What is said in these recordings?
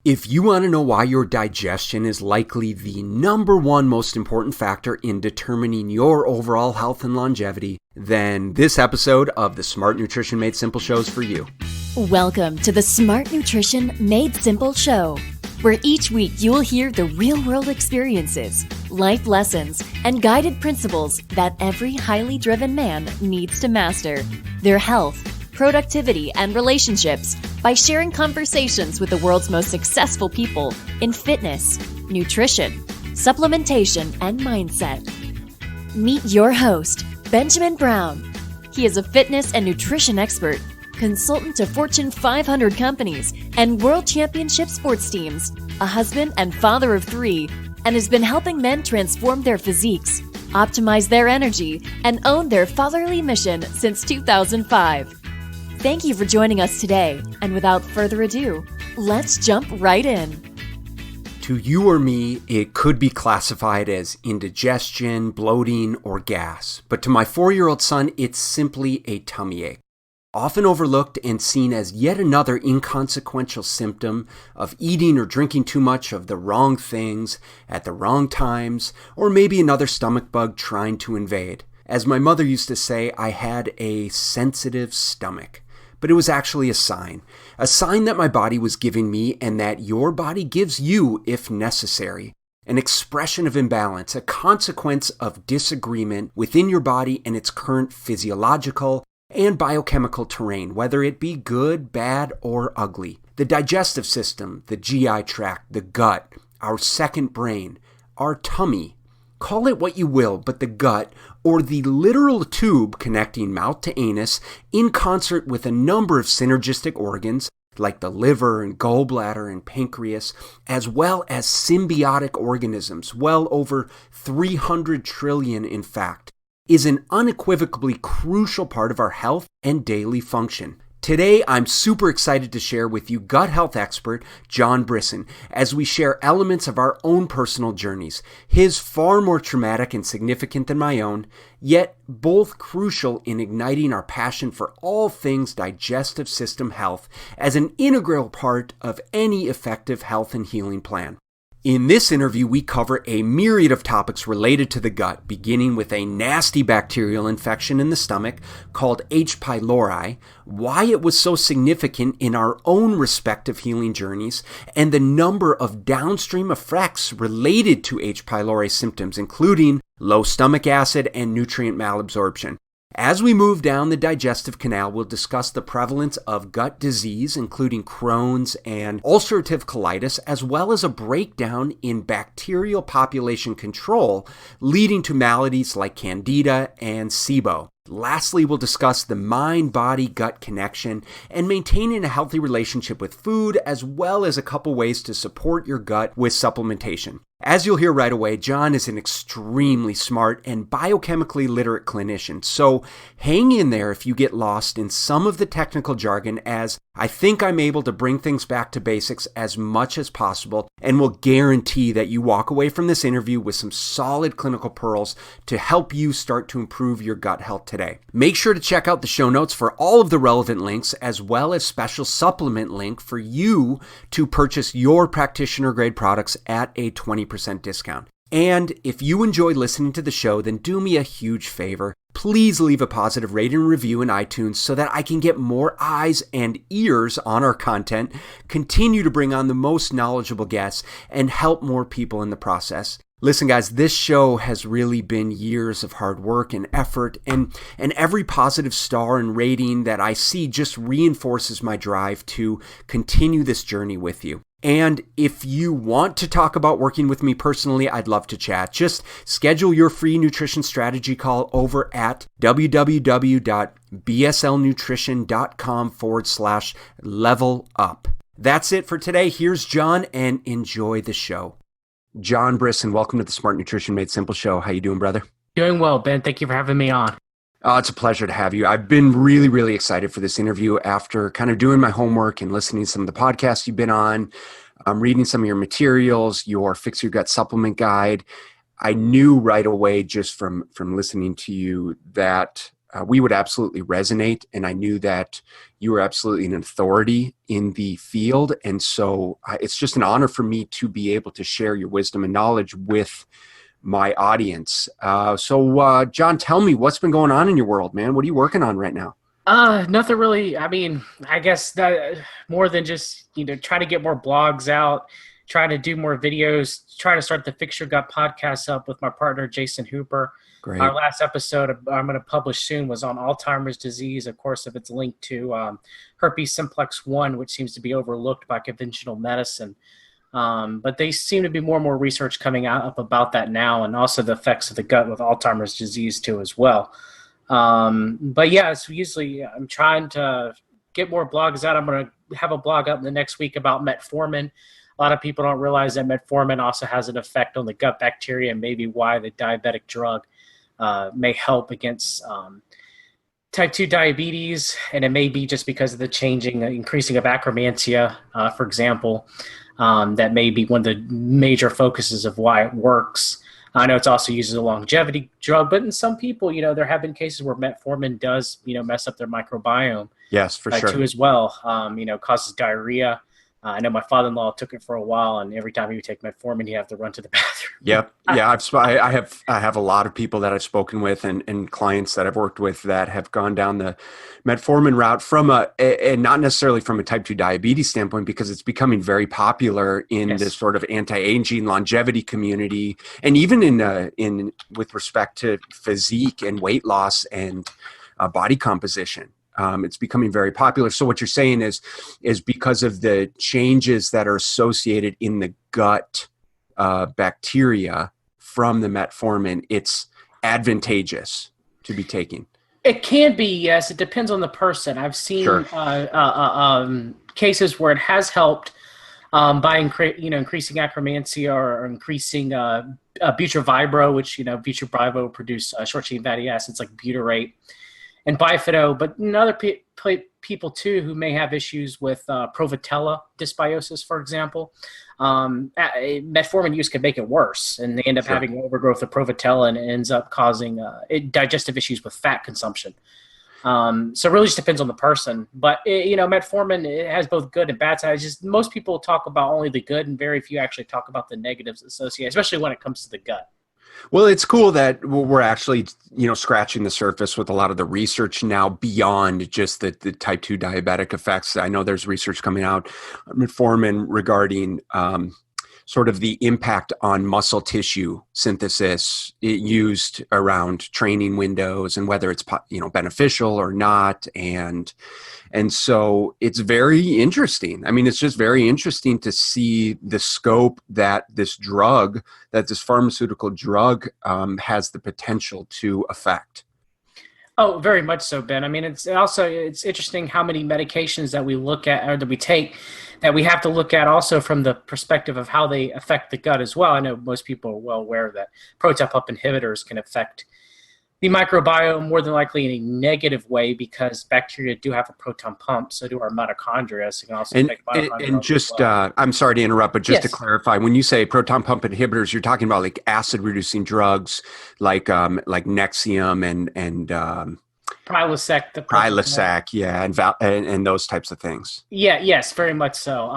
If you want to know why your digestion is likely the number one most important factor in determining your overall health and longevity, then this episode of the Smart Nutrition Made Simple Show is for you. Welcome to the Smart Nutrition Made Simple Show, where each week you will hear the real-world experiences, life lessons, and guided principles that every highly driven man needs to master their health, productivity, and relationships by sharing conversations with the world's most successful people in fitness, nutrition, supplementation, and mindset. Meet your host, Benjamin Brown. He is a fitness and nutrition expert, consultant to Fortune 500 companies and world championship sports teams, a husband and father of 3, and has been helping men transform their physiques, optimize their energy, and own their fatherly mission since 2005. Thank you for joining us today, and without further ado, let's jump right in. To you or me, it could be classified as indigestion, bloating, or gas. But to my 4-year-old son, it's simply a tummy ache. Often overlooked and seen as yet another inconsequential symptom of eating or drinking too much of the wrong things at the wrong times, or maybe another stomach bug trying to invade. As my mother used to say, I had a sensitive stomach. But it was actually a sign that my body was giving me and that your body gives you if necessary. An expression of imbalance, a consequence of disagreement within your body and its current physiological and biochemical terrain, whether it be good, bad, or ugly. The digestive system, the GI tract, the gut, our second brain, our tummy. Call it what you will, but the gut, or the literal tube connecting mouth to anus, in concert with a number of synergistic organs, like the liver and gallbladder and pancreas, as well as symbiotic organisms, well over 300 trillion in fact, is an unequivocally crucial part of our health and daily function. Today, I'm super excited to share with you gut health expert John Brisson as we share elements of our own personal journeys, his far more traumatic and significant than my own, yet both crucial in igniting our passion for all things digestive system health as an integral part of any effective health and healing plan. In this interview, we cover a myriad of topics related to the gut, beginning with a nasty bacterial infection in the stomach called H. pylori, why it was so significant in our own respective healing journeys, and the number of downstream effects related to H. pylori symptoms, including low stomach acid and nutrient malabsorption. As we move down the digestive canal, we'll discuss the prevalence of gut disease, including Crohn's and ulcerative colitis, as well as a breakdown in bacterial population control, leading to maladies like Candida and SIBO. Lastly, we'll discuss the mind-body-gut connection and maintaining a healthy relationship with food, as well as a couple ways to support your gut with supplementation. As you'll hear right away, John is an extremely smart and biochemically literate clinician, so hang in there if you get lost in some of the technical jargon, as I think I'm able to bring things back to basics as much as possible and will guarantee that you walk away from this interview with some solid clinical pearls to help you start to improve your gut health today. Make sure to check out the show notes for all of the relevant links, as well as special supplement link for you to purchase your practitioner-grade products at a 20% discount. And if you enjoy listening to the show, then do me a huge favor. Please leave a positive rating and review in iTunes so that I can get more eyes and ears on our content, continue to bring on the most knowledgeable guests, and help more people in the process. Listen, guys, this show has really been years of hard work and effort, and every positive star and rating that I see just reinforces my drive to continue this journey with you. And if you want to talk about working with me personally, I'd love to chat. Just schedule your free nutrition strategy call over at www.bslnutrition.com/level up. That's it for today. Here's John, and enjoy the show. John Brisson, welcome to the Smart Nutrition Made Simple show. How you doing, brother? Doing well, Ben. Thank you for having me on. It's a pleasure to have you. I've been really, really excited for this interview after kind of doing my homework and listening to some of the podcasts you've been on. I'm reading some of your materials, your Fix Your Gut supplement guide. I knew right away just from listening to you that we would absolutely resonate. And I knew that you were absolutely an authority in the field. And so it's just an honor for me to be able to share your wisdom and knowledge with my audience. So John, tell me what's been going on in your world, man. What are you working on right now? Nothing really. I mean, I guess that more than just, try to get more blogs out, try to do more videos, try to start the Fix Your Gut podcast up with my partner, Jason Hooper. Great. Our last episode I'm going to publish soon was on Alzheimer's disease. Of course, if it's linked to herpes simplex 1, which seems to be overlooked by conventional medicine. But they seem to be more and more research coming out up about that now, and also the effects of the gut with Alzheimer's disease too as well. But yeah, it's usually I'm trying to get more blogs out. I'm going to have a blog up in the next week about metformin. A lot of people don't realize that metformin also has an effect on the gut bacteria, and maybe why the diabetic drug may help against type 2 diabetes. And it may be just because of the increasing of akkermansia, for example. That may be one of the major focuses of why it works. I know it's also used as a longevity drug, but in some people, there have been cases where metformin does, mess up their microbiome. Yes, for sure. Too as well. Causes diarrhea. I know my father-in-law took it for a while, and every time he would take metformin, he'd have to run to the bathroom. Yep. Yeah, I have a lot of people that I've spoken with and clients that I've worked with that have gone down the metformin route from and not necessarily from a type 2 diabetes standpoint, because it's becoming very popular in this sort of anti-aging longevity community, and even in with respect to physique and weight loss and body composition. It's becoming very popular. So what you're saying is because of the changes that are associated in the gut bacteria from the metformin, it's advantageous to be taking. It can be, yes. It depends on the person. I've seen cases where it has helped by increasing akkermansia or increasing butyrovibro, which butyrovibro produce short chain fatty acids like butyrate and bifido, but in other people too who may have issues with Provotella dysbiosis, for example, metformin use can make it worse, and they end up having overgrowth of Provotella, and it ends up causing digestive issues with fat consumption. So it really just depends on the person. But metformin, it has both good and bad sides. Just most people talk about only the good, and very few actually talk about the negatives associated, especially when it comes to the gut. Well, it's cool that we're actually, scratching the surface with a lot of the research now beyond just the type 2 diabetic effects. I know there's research coming out on metformin regarding sort of the impact on muscle tissue synthesis used around training windows and whether it's, beneficial or not. And so it's very interesting. I mean, it's just very interesting to see the scope that this pharmaceutical drug has the potential to affect. Oh, very much so, Ben. I mean, it's interesting how many medications that we look at or that we take that we have to look at also from the perspective of how they affect the gut as well. I know most people are well aware that proton pump inhibitors can affect the microbiome more than likely in a negative way, because bacteria do have a proton pump, so do our mitochondria. So it can also affect mitochondria. And just, I'm sorry to interrupt, but just to clarify, when you say proton pump inhibitors, you're talking about like acid-reducing drugs, like Nexium and Prilosec, and those types of things. Yeah, yes, very much so.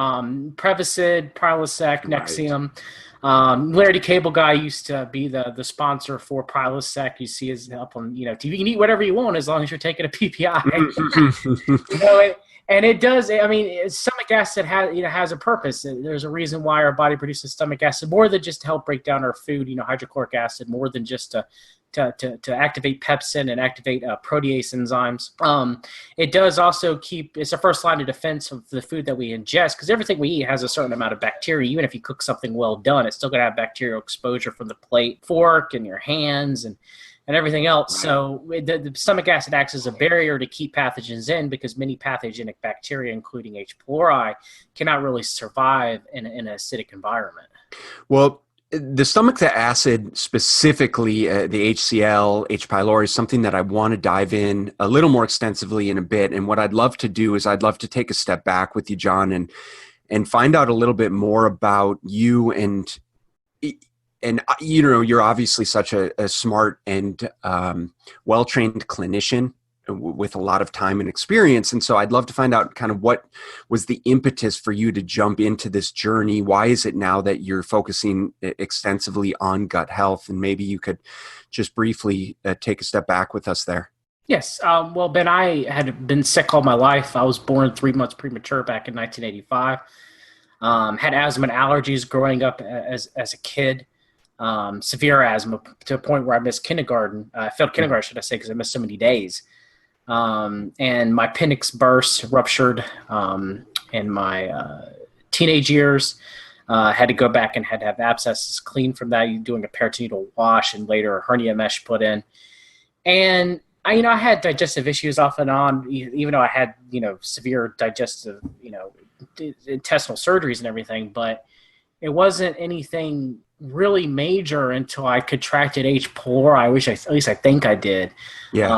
Prevacid, Prilosec, Nexium. Larry the Cable Guy used to be the sponsor for Prilosec. You see his up on TV. You can eat whatever you want as long as you're taking a PPI. And it does. I mean, stomach acid has a purpose. There's a reason why our body produces stomach acid, more than just to help break down our food. Hydrochloric acid, more than just to activate pepsin and activate protease enzymes. It does also it's a first line of defense of the food that we ingest, because everything we eat has a certain amount of bacteria. Even if you cook something well done, it's still going to have bacterial exposure from the plate, fork, and your hands, and everything else. Right. So the stomach acid acts as a barrier to keep pathogens in, because many pathogenic bacteria, including H. pylori, cannot really survive in an acidic environment. Well, the stomach acid, specifically the HCl, H. pylori, is something that I want to dive in a little more extensively in a bit. And what I'd love to do is I'd love to take a step back with you, John, and find out a little bit more about you and you're obviously such a smart and well-trained clinician with a lot of time and experience. And so I'd love to find out kind of what was the impetus for you to jump into this journey. Why is it now that you're focusing extensively on gut health? And maybe you could just briefly take a step back with us there. Yes. Well, Ben, I had been sick all my life. I was born 3 months premature back in 1985. Had asthma and allergies growing up as a kid. Severe asthma to a point where I missed kindergarten. I failed kindergarten, should I say, because I missed so many days. And my appendix burst, ruptured in my teenage years. Had to go back and had to have abscesses cleaned from that, doing a peritoneal wash and later a hernia mesh put in. And I had digestive issues off and on, even though I had, severe digestive, intestinal surgeries and everything, but it wasn't anything really major until I contracted H. pylori. At least I think I did. Yeah.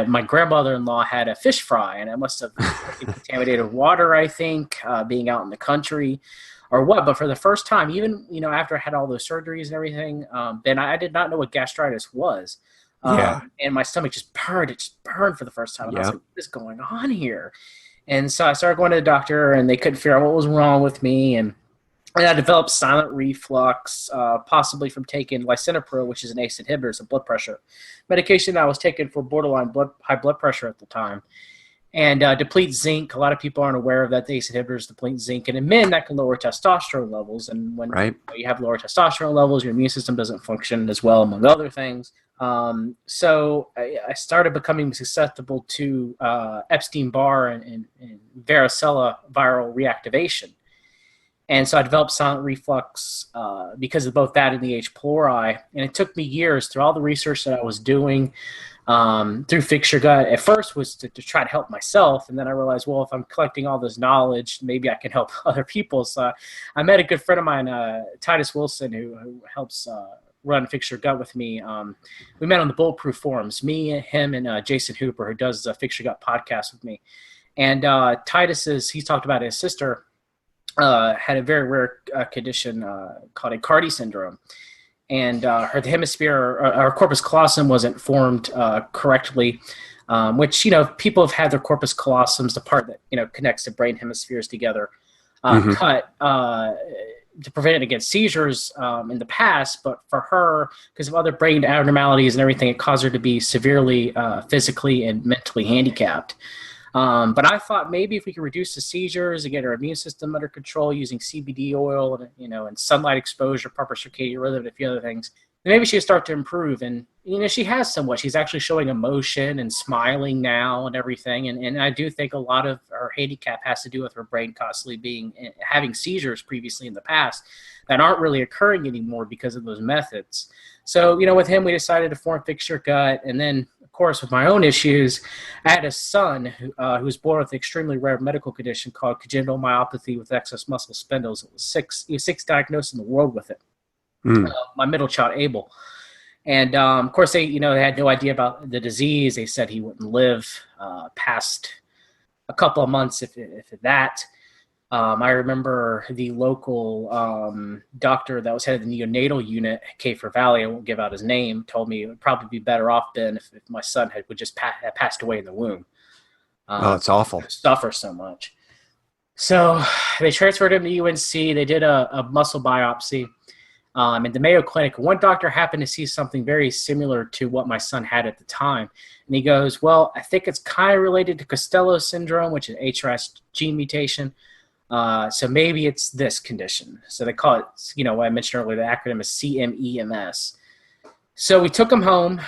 My grandmother-in-law had a fish fry, and I must have contaminated water, I think, being out in the country or what. But for the first time, even, after I had all those surgeries and everything, then I did not know what gastritis was. And my stomach just burned. It just burned for the first time. And I was like, what is going on here? And so I started going to the doctor, and they couldn't figure out what was wrong with me. And I developed silent reflux, possibly from taking lisinopril, which is an ACE inhibitor, it's a blood pressure medication that I was taking for borderline high blood pressure at the time. And deplete zinc. A lot of people aren't aware of that. The ACE inhibitors deplete zinc. And in men, that can lower testosterone levels. And when you have lower testosterone levels, your immune system doesn't function as well, among other things. So I started becoming susceptible to Epstein-Barr and varicella viral reactivation. And so I developed silent reflux because of both that and the H. pylori. And it took me years through all the research that I was doing through Fix Your Gut. At first was to try to help myself. And then I realized, well, if I'm collecting all this knowledge, maybe I can help other people. So I met a good friend of mine, Titus Wilson, who helps run Fix Your Gut with me. We met on the Bulletproof forums, me, him, and Jason Hooper, who does the Fix Your Gut podcast with me. And Titus he talked about his sister had a very rare condition called a Cardi syndrome. And her corpus callosum wasn't formed correctly, which, people have had their corpus callosums, the part that, connects the brain hemispheres together, cut to prevent it against seizures in the past. But for her, because of other brain abnormalities and everything, it caused her to be severely physically and mentally handicapped. But I thought maybe if we could reduce the seizures and get her immune system under control using CBD oil and, and sunlight exposure, proper circadian rhythm, and a few other things, then maybe she would start to improve. And, she has somewhat. She's actually showing emotion and smiling now and everything. And I do think a lot of her handicap has to do with her brain constantly having seizures previously in the past that aren't really occurring anymore because of those methods. So, with him, we decided to form Fix Your Gut. And then, of course, with my own issues, I had a son who was born with an extremely rare medical condition called congenital myopathy with excess muscle spindles. It was six diagnosed in the world with it. My middle child, Abel. And, of course, they had no idea about the disease. They said he wouldn't live past a couple of months, if that. I remember the local doctor that was head of the neonatal unit at Kafer Valley, I won't give out his name, told me it would probably be better off, Ben, if my son would just have passed away in the womb. Oh, that's awful. Suffer so much. So they transferred him to UNC. They did a muscle biopsy in the Mayo Clinic. One doctor happened to see something very similar to what my son had at the time. And he goes, well, I think it's kind of related to Costello syndrome, which is an HRAS gene mutation. So maybe it's this condition. So they call it, what I mentioned earlier, the acronym is CMEMS. So we took him home.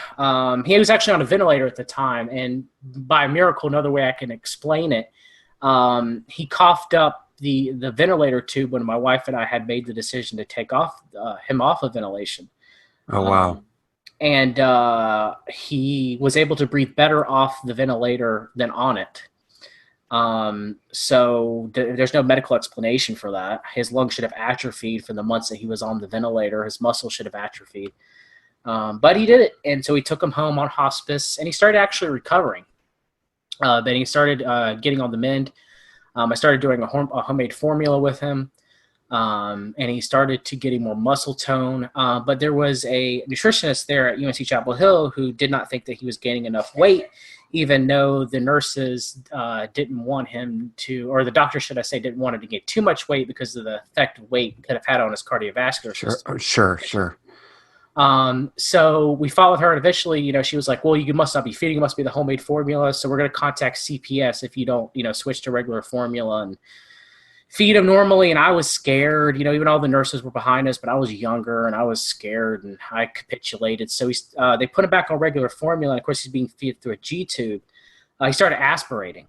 He was actually on a ventilator at the time. And by a miracle, another way I can explain it, he coughed up the ventilator tube when my wife and I had made the decision to take him off of ventilation. Oh, wow. And he was able to breathe better off the ventilator than on it. So there's no medical explanation for that. His lungs should have atrophied for the months that he was on the ventilator. His muscles should have atrophied. But he did it. And so we took him home on hospice, and he started actually recovering. Then he started getting on the mend. I started doing a homemade formula with him. And he started to getting more muscle tone. But there was a nutritionist there at UNC Chapel Hill who did not think that he was gaining enough weight, even though the nurses didn't want him to, or the doctor, should I say, didn't want him to get too much weight because of the effect weight could have had on his cardiovascular system. Sure. So we fought with her, and eventually, she was like, well, you must not be feeding, it must be the homemade formula. So we're going to contact CPS if you don't, switch to regular formula and feed him normally. And I was scared, even all the nurses were behind us, but I was younger and I was scared and I capitulated. So they put him back on regular formula. And of course he's being fed through a G tube. He started aspirating,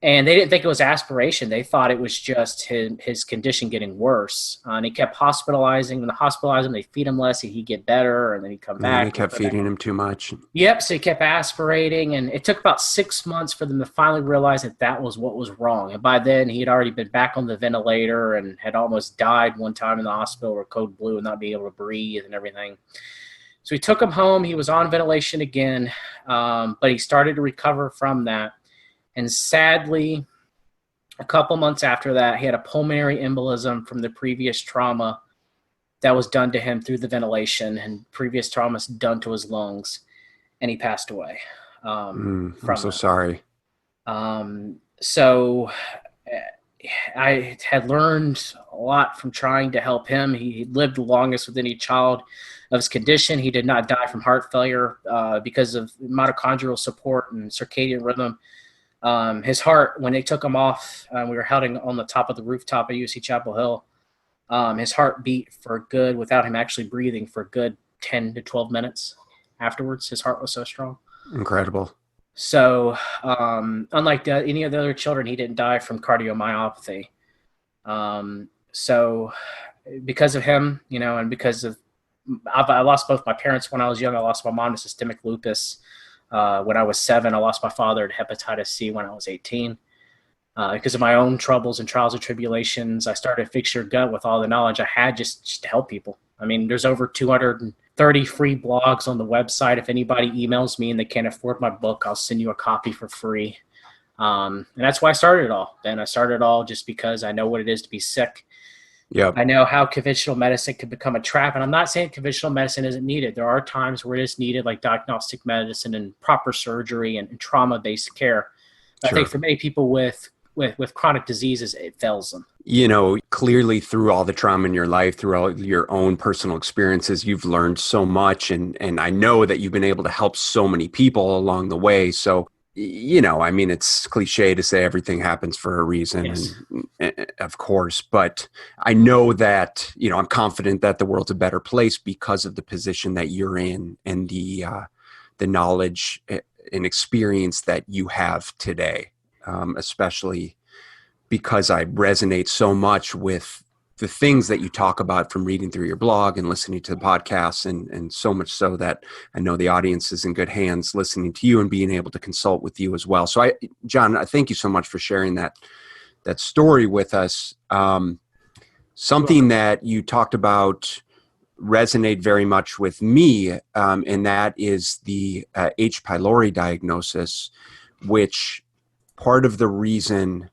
and they didn't think it was aspiration. They thought it was just his condition getting worse. And he kept hospitalizing. When they hospitalized him, they feed him less, he'd get better, and then he'd come back. They kept feeding him too much. Yep, so he kept aspirating, and it took about 6 months for them to finally realize that was what was wrong. And by then, he had already been back on the ventilator and had almost died one time in the hospital or code blue and not being able to breathe and everything. So we took him home. He was on ventilation again, but he started to recover from that. And sadly, a couple months after that, he had a pulmonary embolism from the previous trauma that was done to him through the ventilation, and previous traumas done to his lungs, and he passed away. I'm so sorry. So I had learned a lot from trying to help him. He lived the longest with any child of his condition. He did not die from heart failure because of mitochondrial support and circadian rhythm. His heart, when they took him off, we were held on the top of the rooftop at UC Chapel Hill. His heart beat for good without him actually breathing for a good 10 to 12 minutes afterwards. His heart was so strong. Incredible. So, unlike any of the other children, he didn't die from cardiomyopathy. So because of him, and because of, I lost both my parents when I was young. I lost my mom to systemic lupus. When I was 7, I lost my father to hepatitis C when I was 18. Because of my own troubles and trials and tribulations, I started to fix your gut with all the knowledge I had just to help people. I mean, there's over 230 free blogs on the website. If anybody emails me and they can't afford my book, I'll send you a copy for free. And that's why I started it all. Then I started it all just because I know what it is to be sick. Yep. I know how conventional medicine could become a trap. And I'm not saying conventional medicine isn't needed. There are times where it is needed, like diagnostic medicine and proper surgery and trauma-based care. But Sure. I think for many people with chronic diseases, it fails them. Clearly through all the trauma in your life, through all your own personal experiences, you've learned so much. And I know that you've been able to help so many people along the way. So, it's cliche to say everything happens for a reason, Yes. and of course, but I know that, I'm confident that the world's a better place because of the position that you're in and the knowledge and experience that you have today, especially because I resonate so much with the things that you talk about from reading through your blog and listening to the podcasts, and so much so that I know the audience is in good hands listening to you and being able to consult with you as well. So John, I thank you so much for sharing that story with us. Something that you talked about resonate very much with me, and that is the H. pylori diagnosis, which part of the reason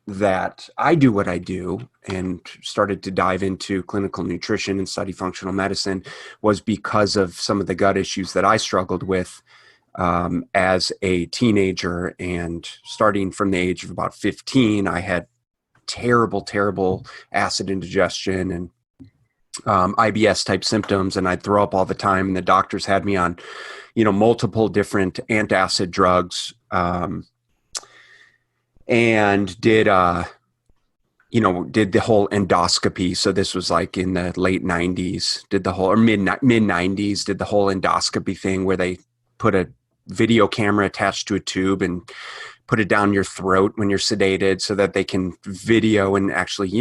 that I do what I do and started to dive into clinical nutrition and study functional medicine was because of some of the gut issues that I struggled with as a teenager. And starting from the age of about 15, I had terrible acid indigestion and IBS type symptoms, and I'd throw up all the time. And the doctors had me on, multiple different antacid drugs, and did the whole endoscopy. So this was like in the late 90s, did the whole, or mid 90s, did the whole endoscopy thing where they put a video camera attached to a tube and put it down your throat when you're sedated so that they can video and actually,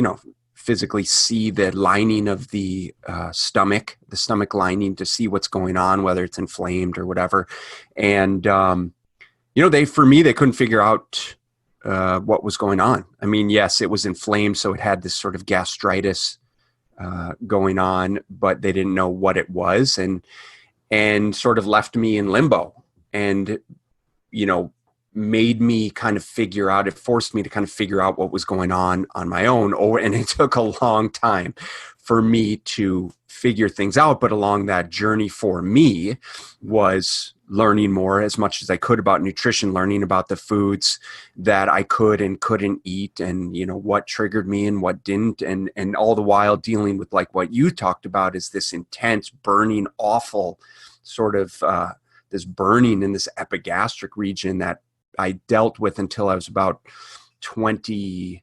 physically see the lining of the stomach lining to see what's going on, whether it's inflamed or whatever. And, they couldn't figure out what was going on. I mean, yes, it was inflamed, so it had this sort of gastritis going on, but they didn't know what it was, and sort of left me in limbo. And made me kind of figure out, it forced me to kind of figure out what was going on my own. And it took a long time for me to figure things out. But along that journey for me was learning more as much as I could about nutrition, learning about the foods that I could and couldn't eat, and, you know, what triggered me and what didn't. And all the while dealing with, like what you talked about, is this intense burning, awful sort of, this burning in this epigastric region that I dealt with until I was about 25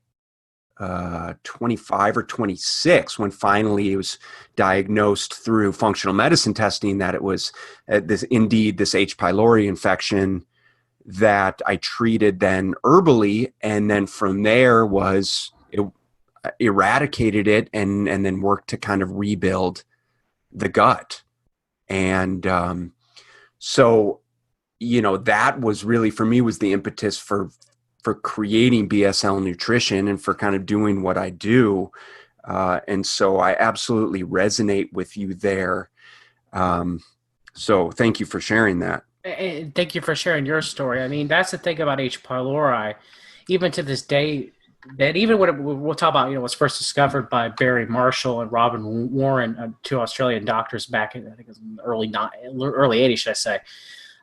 or 26, when finally it was diagnosed through functional medicine testing that it was this H. pylori infection that I treated then herbally, and then from there eradicated it and then worked to kind of rebuild the gut. And so, you know, that was really, for me, was the impetus for creating BSL Nutrition and for kind of doing what I do. And so I absolutely resonate with you there. So thank you for sharing that. And thank you for sharing your story. I mean, that's the thing about H. pylori, even to this day, that even when we'll talk about, you know, was first discovered by Barry Marshall and Robin Warren, two Australian doctors back in, I think it was in the early 80s, should I say,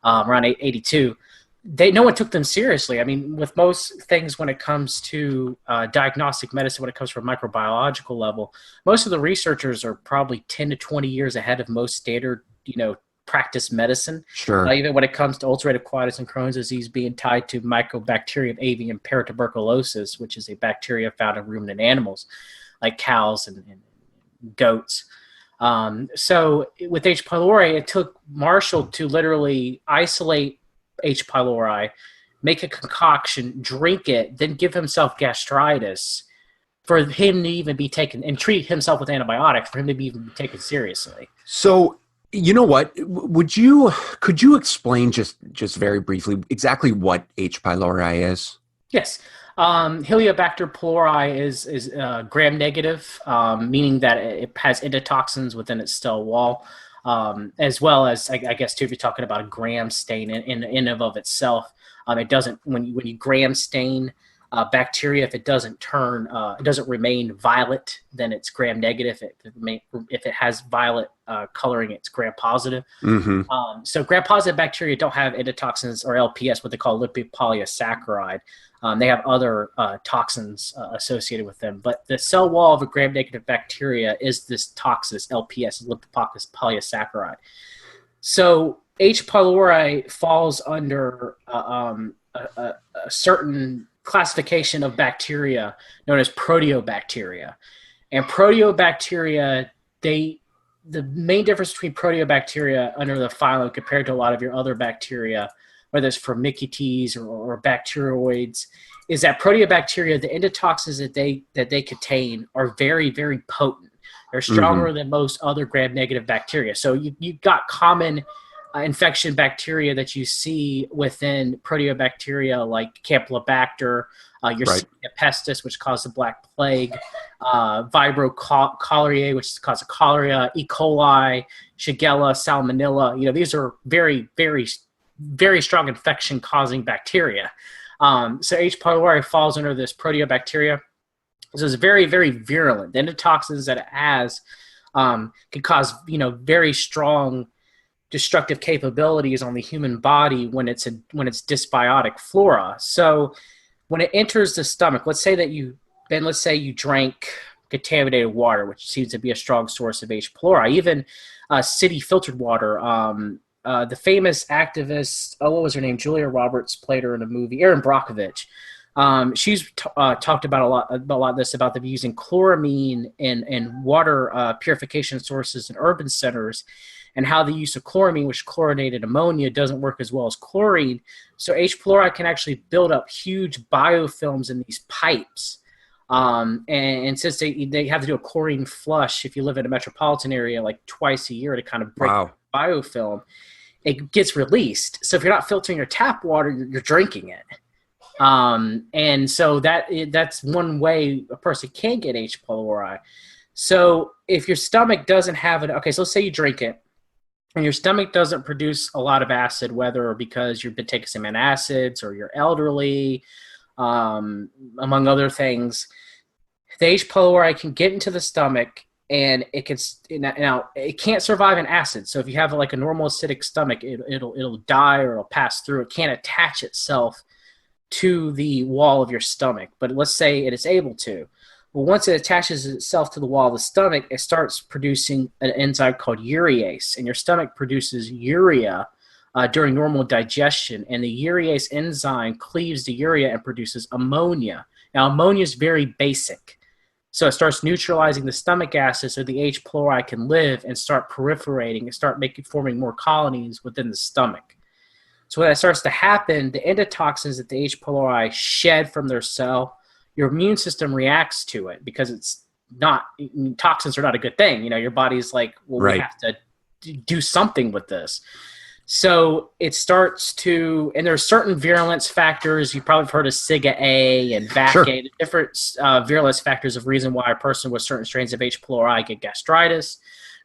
around 82. No one took them seriously. I mean, with most things when it comes to diagnostic medicine, when it comes from a microbiological level, most of the researchers are probably 10 to 20 years ahead of most standard, you know, practice medicine. Sure. Even when it comes to ulcerative colitis and Crohn's disease being tied to Mycobacterium avium paratuberculosis, which is a bacteria found in ruminant animals like cows and goats. So with H. pylori, it took Marshall to literally isolate H. pylori, make a concoction, drink it, then give himself gastritis for him to even be taken, and treat himself with antibiotics for him to be even taken seriously. So, you know what, could you explain just very briefly exactly what H. pylori is? Yes. Heliobacter pylori is gram-negative, meaning that it has endotoxins within its cell wall, as well as, I guess, too, if you're talking about a gram stain in and of itself. It doesn't, when you gram stain bacteria, if it doesn't remain violet, then it's gram negative. If it has violet coloring, it's gram positive. Mm-hmm. So gram positive bacteria don't have endotoxins or LPS, what they call lipid polysaccharide. They have other toxins associated with them. But the cell wall of a gram-negative bacteria is this toxin, LPS, lipid polysaccharide. So H. pylori falls under a certain classification of bacteria known as proteobacteria. And proteobacteria, the main difference between proteobacteria under the phylum compared to a lot of your other bacteria, whether it's Firmicutes or bacteroids, is that proteobacteria, the endotoxins that they contain are very, very potent. They're stronger than most other gram-negative bacteria. So you've got common infection bacteria that you see within proteobacteria like Campylobacter, Yersinia pestis, which causes the Black Plague, Vibrio cholerae, which causes cholera, E. coli, Shigella, Salmonella. You know, these are very, very, very strong infection-causing bacteria. So H. pylori falls under this proteobacteria. So it's very, very virulent. The endotoxins that it has can cause, you know, very strong destructive capabilities on the human body when it's dysbiotic flora. So when it enters the stomach, let's say you drank contaminated water, which seems to be a strong source of H. pylori, even city filtered water. The famous activist, what was her name? Julia Roberts played her in a movie. Erin Brockovich. She's talked about a lot this about them using chloramine in water purification sources in urban centers, and how the use of chloramine, which chlorinated ammonia, doesn't work as well as chlorine. So H. pylori can actually build up huge biofilms in these pipes. And since they have to do a chlorine flush if you live in a metropolitan area like twice a year to kind of break the biofilm, it gets released. So if you're not filtering your tap water, you're drinking it. And so that's one way a person can get H. pylori. So if your stomach doesn't have it, okay, so let's say you drink it, and your stomach doesn't produce a lot of acid, whether because you've been taking some antacids or you're elderly, among other things, the H. pylori can get into the stomach, and it can now it can't survive an acid. So if you have like a normal acidic stomach, it'll die or it'll pass through. It can't attach itself to the wall of your stomach. But let's say it is able to. Well, once it attaches itself to the wall of the stomach, it starts producing an enzyme called urease, and your stomach produces urea during normal digestion, and the urease enzyme cleaves the urea and produces ammonia. Now, ammonia is very basic, so it starts neutralizing the stomach acid so the H. pylori can live and start proliferating and start forming more colonies within the stomach. So when that starts to happen, the endotoxins that the H. pylori shed from their cell, your immune system reacts to it because it's not, toxins are not a good thing. Your body's like, well, Right. we have to do something with this. So it starts to, and there's certain virulence factors. You probably have heard of SIGA-A and VAC-A, Sure. different virulence factors of reason why a person with certain strains of H. pylori get gastritis.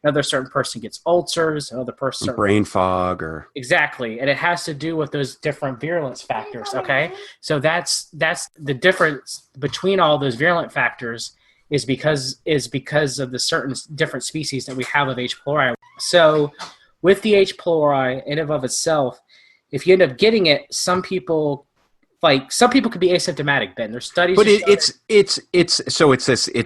Another certain person gets ulcers. Another person Brain fog or exactly, and it has to do with those different virulence factors. Okay, so that's the difference between all those virulent factors is because of the certain different species that we have of H. pylori. So with the H. pylori in and of itself, if you end up getting it, some people could be asymptomatic, Ben. There's studies. But it's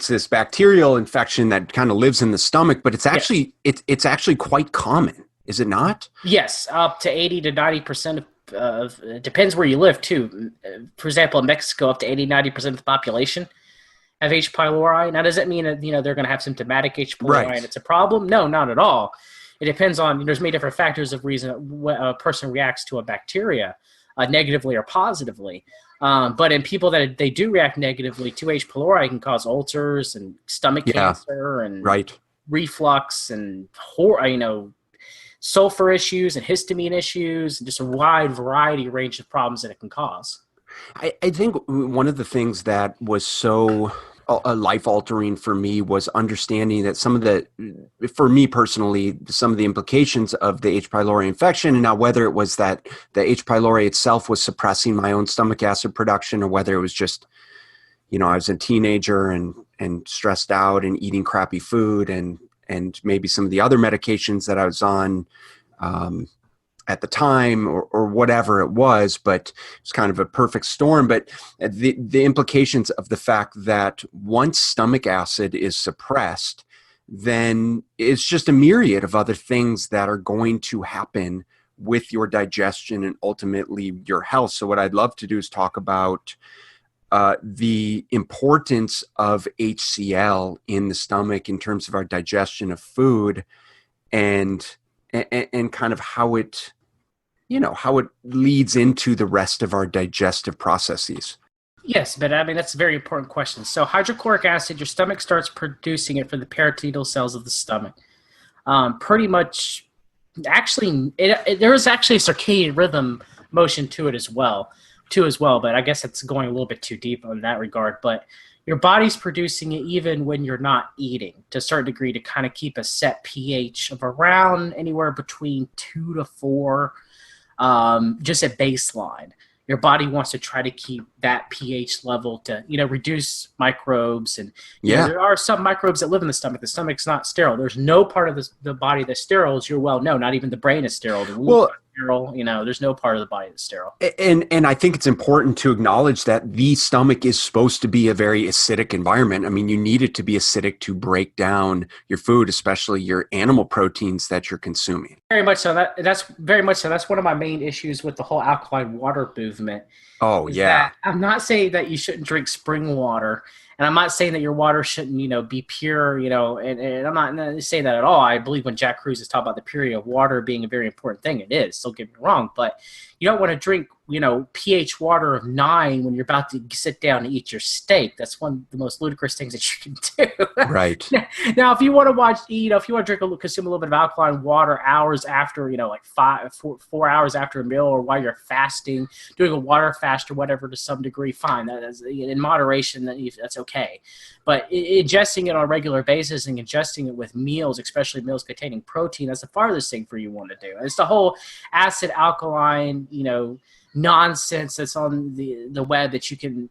this bacterial infection that kind of lives in the stomach, but it's actually it's actually quite common, is it not? Yes, up to 80 to 90% of it depends where you live too. For example, in Mexico, up to 80-90% of the population have H. pylori. Now, does that mean that they're going to have symptomatic H. pylori and it's a problem? No, not at all. It depends on there's many different factors of reason a person reacts to a bacteria. Negatively or positively. But in people that they do react negatively to H. pylori, can cause ulcers and stomach cancer and reflux and sulfur issues and histamine issues and just a wide variety range of problems that it can cause. I think one of the things that was so life-altering for me was understanding that for me personally, some of the implications of the H. pylori infection, and now whether it was that the H. pylori itself was suppressing my own stomach acid production, or whether it was just, I was a teenager and stressed out and eating crappy food and maybe some of the other medications that I was on at the time or whatever it was, but it's kind of a perfect storm. But the implications of the fact that once stomach acid is suppressed, then it's just a myriad of other things that are going to happen with your digestion and ultimately your health. So what I'd love to do is talk about the importance of HCl in the stomach in terms of our digestion of food and kind of how it leads into the rest of our digestive processes. Yes, but that's a very important question. So hydrochloric acid, your stomach starts producing it for the peritoneal cells of the stomach. Pretty much, actually, there is actually a circadian rhythm motion to it as well. But I guess it's going a little bit too deep in that regard. But your body's producing it even when you're not eating to a certain degree to kind of keep a set pH of around anywhere between 2 to 4, just at baseline. Your body wants to try to keep that pH level to, reduce microbes. And there are some microbes that live in the stomach. The stomach's not sterile. There's no part of the body that's sterile, as you well know. Not even the brain is sterile. The womb is sterile. There's no part of the body that's sterile. And I think it's important to acknowledge that the stomach is supposed to be a very acidic environment. I mean, you need it to be acidic to break down your food, especially your animal proteins that you're consuming. Very much so. That's very much so. That's one of my main issues with the whole alkaline water movement. Oh, yeah. I'm not saying that you shouldn't drink spring water, and I'm not saying that your water shouldn't, be pure, and I'm not saying that at all. I believe when Jack Kruse is talking about the purity of water being a very important thing, it is. Don't get me wrong, but you don't want to drink, pH water of 9 when you're about to sit down and eat your steak. That's one of the most ludicrous things that you can do. Right. Now, if you want to consume a little bit of alkaline water hours after, like 4 hours after a meal, or while you're fasting, doing a water fast or whatever to some degree, fine. That is in moderation. That's okay. But ingesting it on a regular basis and ingesting it with meals, especially meals containing protein, that's the farthest thing for you want to do. And it's the whole acid alkaline, nonsense that's on the web that you can.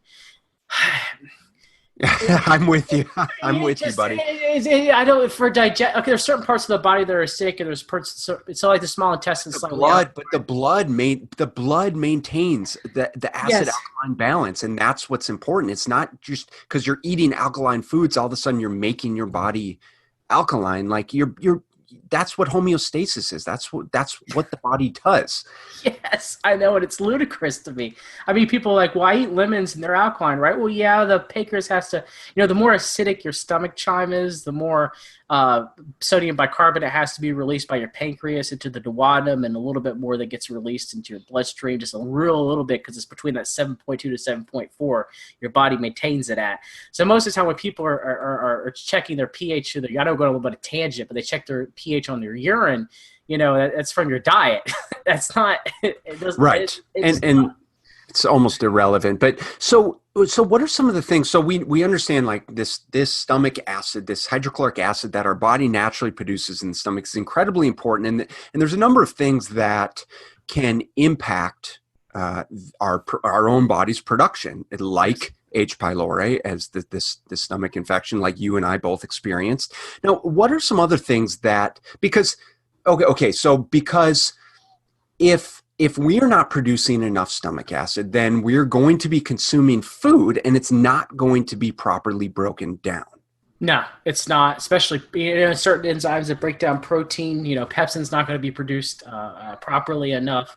I'm with you. I'm with you, buddy. I don't for digest. Okay, there's certain parts of the body that are acidic, and there's parts. It's like the small intestine. The blood maintains the acid alkaline balance, and that's what's important. It's not just because you're eating alkaline foods, all of a sudden you're making your body alkaline. Like you're. That's what homeostasis is. That's what the body does. Yes, I know, and it's ludicrous to me. I mean, people are like, well, I eat lemons and they're alkaline, right? Well, yeah, the pancreas has to, the more acidic your stomach chime is, the more sodium bicarbonate has to be released by your pancreas into the duodenum, and a little bit more that gets released into your bloodstream, just a little bit, because it's between that 7.2 to 7.4 your body maintains it at. So most of the time when people are checking their pH, I don't go on a little bit of tangent, but they check their pH on their urine, that's from your diet. That's not it doesn't, right. And it's almost irrelevant. But so what are some of the things? So we understand like this stomach acid, this hydrochloric acid that our body naturally produces in the stomach is incredibly important. And there's a number of things that can impact our own body's production, like H. pylori, as this stomach infection like you and I both experienced. Now, what are some other things that, because if we are not producing enough stomach acid, then we're going to be consuming food and it's not going to be properly broken down. No, it's not, especially certain enzymes that break down protein. Pepsin's not going to be produced properly enough.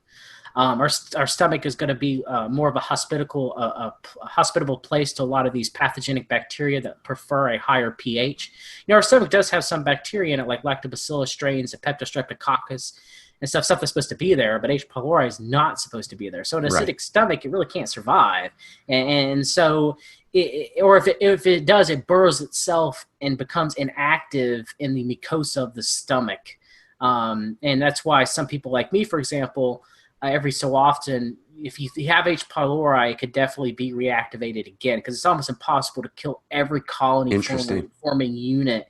Our stomach is going to be more of a hospitable place to a lot of these pathogenic bacteria that prefer a higher pH. Our stomach does have some bacteria in it, like lactobacillus strains, the Peptostreptococcus, and stuff that's supposed to be there, but H. pylori is not supposed to be there. So an acidic stomach, it really can't survive. And so, if it does, it burrows itself and becomes inactive in the mucosa of the stomach. And that's why some people like me, for example, every so often, if you have H. pylori, it could definitely be reactivated again, because it's almost impossible to kill every colony forming unit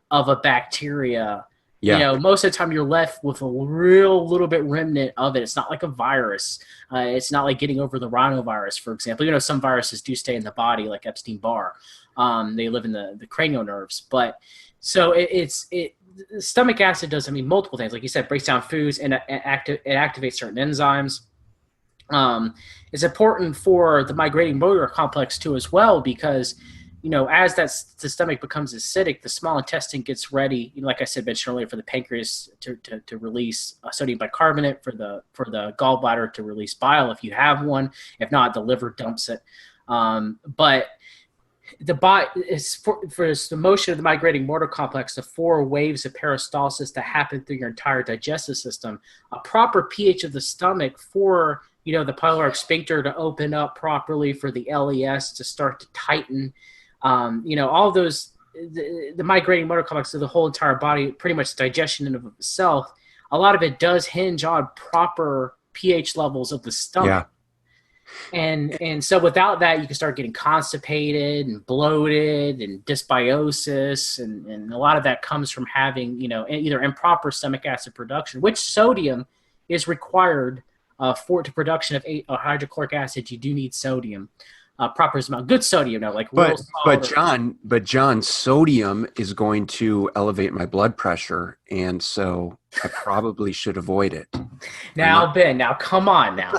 of a bacteria. Yeah. Most of the time you're left with a real little bit remnant of it. It's not like a virus. It's not like getting over the rhinovirus, for example. Some viruses do stay in the body, like Epstein-Barr. They live in the cranial nerves. But so stomach acid does, multiple things. Like you said, breaks down foods and it activates certain enzymes. It's important for the migrating motor complex too as well, because as the stomach becomes acidic, the small intestine gets ready, like I said, mentioned earlier, for the pancreas to release sodium bicarbonate, for the gallbladder to release bile if you have one. If not, the liver dumps it. But the body is for the motion of the migrating motor complex, the 4 waves of peristalsis that happen through your entire digestive system. A proper pH of the stomach for the pyloric sphincter to open up properly, for the LES to start to tighten. All those, the migrating motor complex of the whole entire body, pretty much digestion in and of itself, a lot of it does hinge on proper pH levels of the stomach. Yeah. And so without that, you can start getting constipated and bloated and dysbiosis, and a lot of that comes from having, either improper stomach acid production, which sodium is required for the production of hydrochloric acid. You do need sodium. Proper amount, good sodium, like real salt. But John, sodium is going to elevate my blood pressure, and so I probably should avoid it. Now, Ben, come on, now.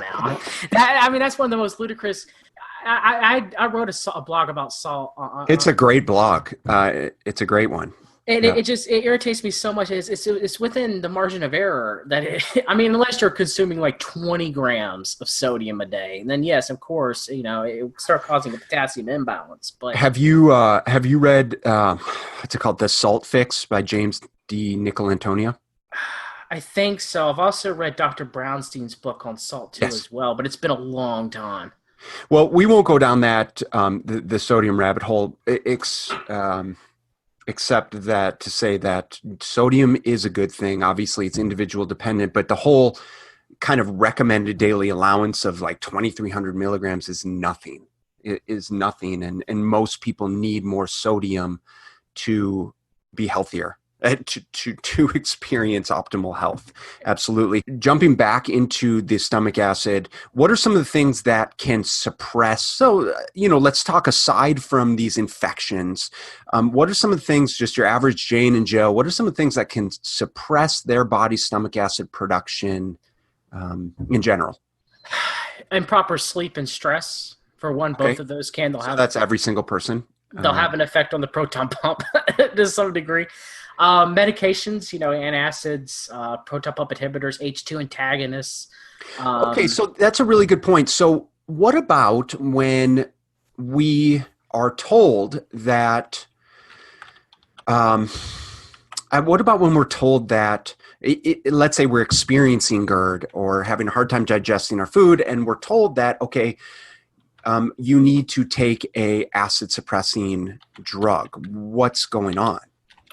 That's one of the most ludicrous. I wrote a blog about salt. It's a great blog. It's a great one. And it irritates me so much. It's within the margin of error that unless you're consuming like 20 grams of sodium a day, and then yes, of course, it will start causing a potassium imbalance. But have you read what's it called, The Salt Fix by James D. Nicolantonio? I think so. I've also read Dr. Brownstein's book on salt too Yes. as well, but it's been a long time. Well, we won't go down that the sodium rabbit hole, except that to say that sodium is a good thing. Obviously, it's individual dependent, but the whole kind of recommended daily allowance of like 2,300 milligrams is nothing. It is nothing, and most people need more sodium to be healthier, to experience optimal health. Absolutely. Jumping back into the stomach acid, what are some of the things that can suppress? So, let's talk aside from these infections. What are some of the things, just your average Jane and Joe, what are some of the things that can suppress their body's stomach acid production in general? Improper sleep and stress, for one, Okay. both of those can. So that's every single person. They'll have an effect on the proton pump to some degree. Medications, antacids, proton pump inhibitors, H2 antagonists. Okay, so that's a really good point. So what about when we are told that, what about when we're told that, let's say we're experiencing GERD or having a hard time digesting our food, and we're told that, okay, you need to take a acid suppressing drug. What's going on?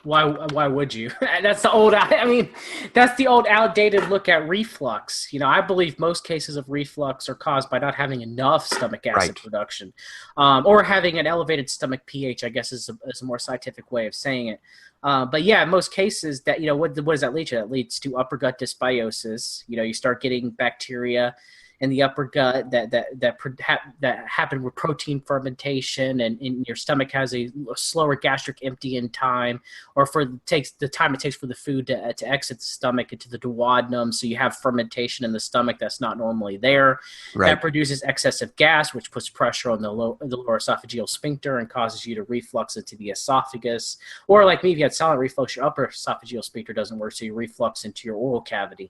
Why would you? That's the old, that's the old outdated look at reflux. I believe most cases of reflux are caused by not having enough stomach acid production, or having an elevated stomach pH, I guess is a more scientific way of saying it. But yeah, in most cases that, what does that lead to? That leads to upper gut dysbiosis. You start getting bacteria in the upper gut that happen with protein fermentation, and your stomach has a slower gastric emptying time, or takes the time it takes for the food to exit the stomach into the duodenum. So you have fermentation in the stomach that's not normally there. Right. That produces excessive gas, which puts pressure on the lower esophageal sphincter and causes you to reflux into the esophagus. Or like me, if you had silent reflux, your upper esophageal sphincter doesn't work, so you reflux into your oral cavity.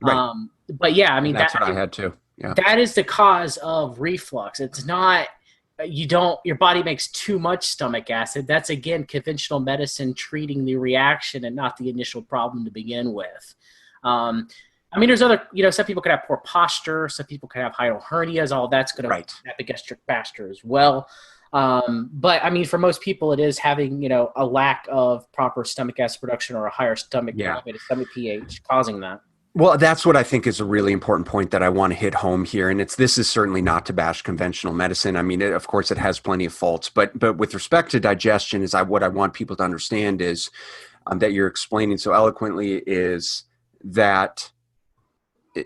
Right. But yeah, that's what I had too. Yeah. That is the cause of reflux. It's not, your body makes too much stomach acid. That's, again, conventional medicine treating the reaction and not the initial problem to begin with. There's other, some people could have poor posture. Some people could have hiatal hernias. All that's going to have gastric bacter as well. But for most people, it is having, a lack of proper stomach acid production or a higher stomach pH causing that. Well, that's what I think is a really important point that I want to hit home here. And this is certainly not to bash conventional medicine. Of course, it has plenty of faults. But with respect to digestion, what I want people to understand is that you're explaining so eloquently is that,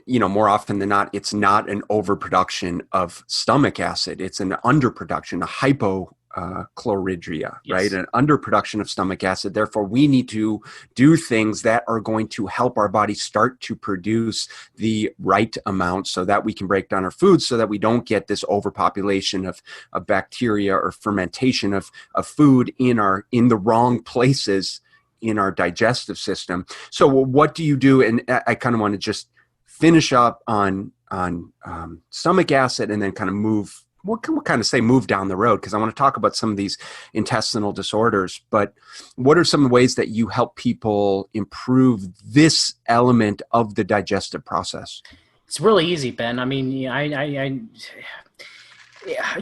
more often than not, it's not an overproduction of stomach acid. It's an underproduction, a hypochlorhydria, right? An underproduction of stomach acid. Therefore, we need to do things that are going to help our body start to produce the right amount so that we can break down our food, so that we don't get this overpopulation of bacteria or fermentation of food in the wrong places in our digestive system. So what do you do? And I kind of want to just finish up on stomach acid and then kind of move down the road, because I want to talk about some of these intestinal disorders. But what are some ways that you help people improve this element of the digestive process? It's really easy, Ben. I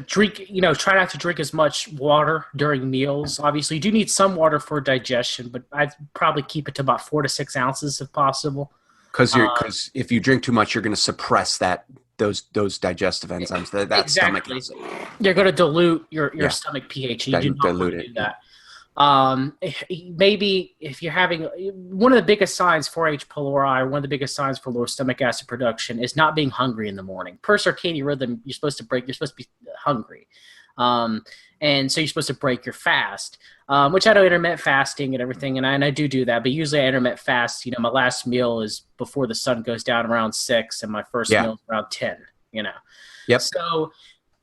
drink, try not to drink as much water during meals. Obviously, you do need some water for digestion, but I'd probably keep it to about 4 to 6 ounces if possible. Because if you drink too much, you're going to suppress those digestive enzymes. That stomach acid. You're going to dilute your stomach pH. You do not want to do that. Maybe if you're having one of the biggest signs for H. pylori, one of the biggest signs for low stomach acid production is not being hungry in the morning. Per circadian rhythm, you're supposed to be hungry. And so you're supposed to break your fast, which I know intermittent fasting and everything, and I do that. But usually I intermittent fast. My last meal is before the sun goes down around 6, and my first meal is around 10. Yep. So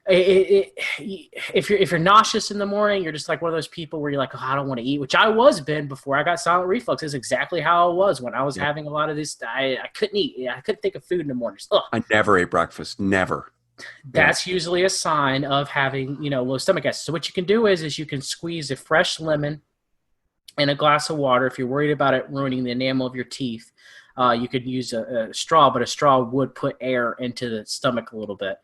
if you're nauseous in the morning, you're just like one of those people where you're like, oh, I don't want to eat, which I was, Ben, before I got silent reflux. Is exactly how I was when I was having a lot of this. I couldn't eat. I couldn't think of food in the morning. I never ate breakfast. Never. That's usually a sign of having, low stomach acid. So what you can do is you can squeeze a fresh lemon in a glass of water if you're worried about it ruining the enamel of your teeth. You could use a straw, but a straw would put air into the stomach a little bit.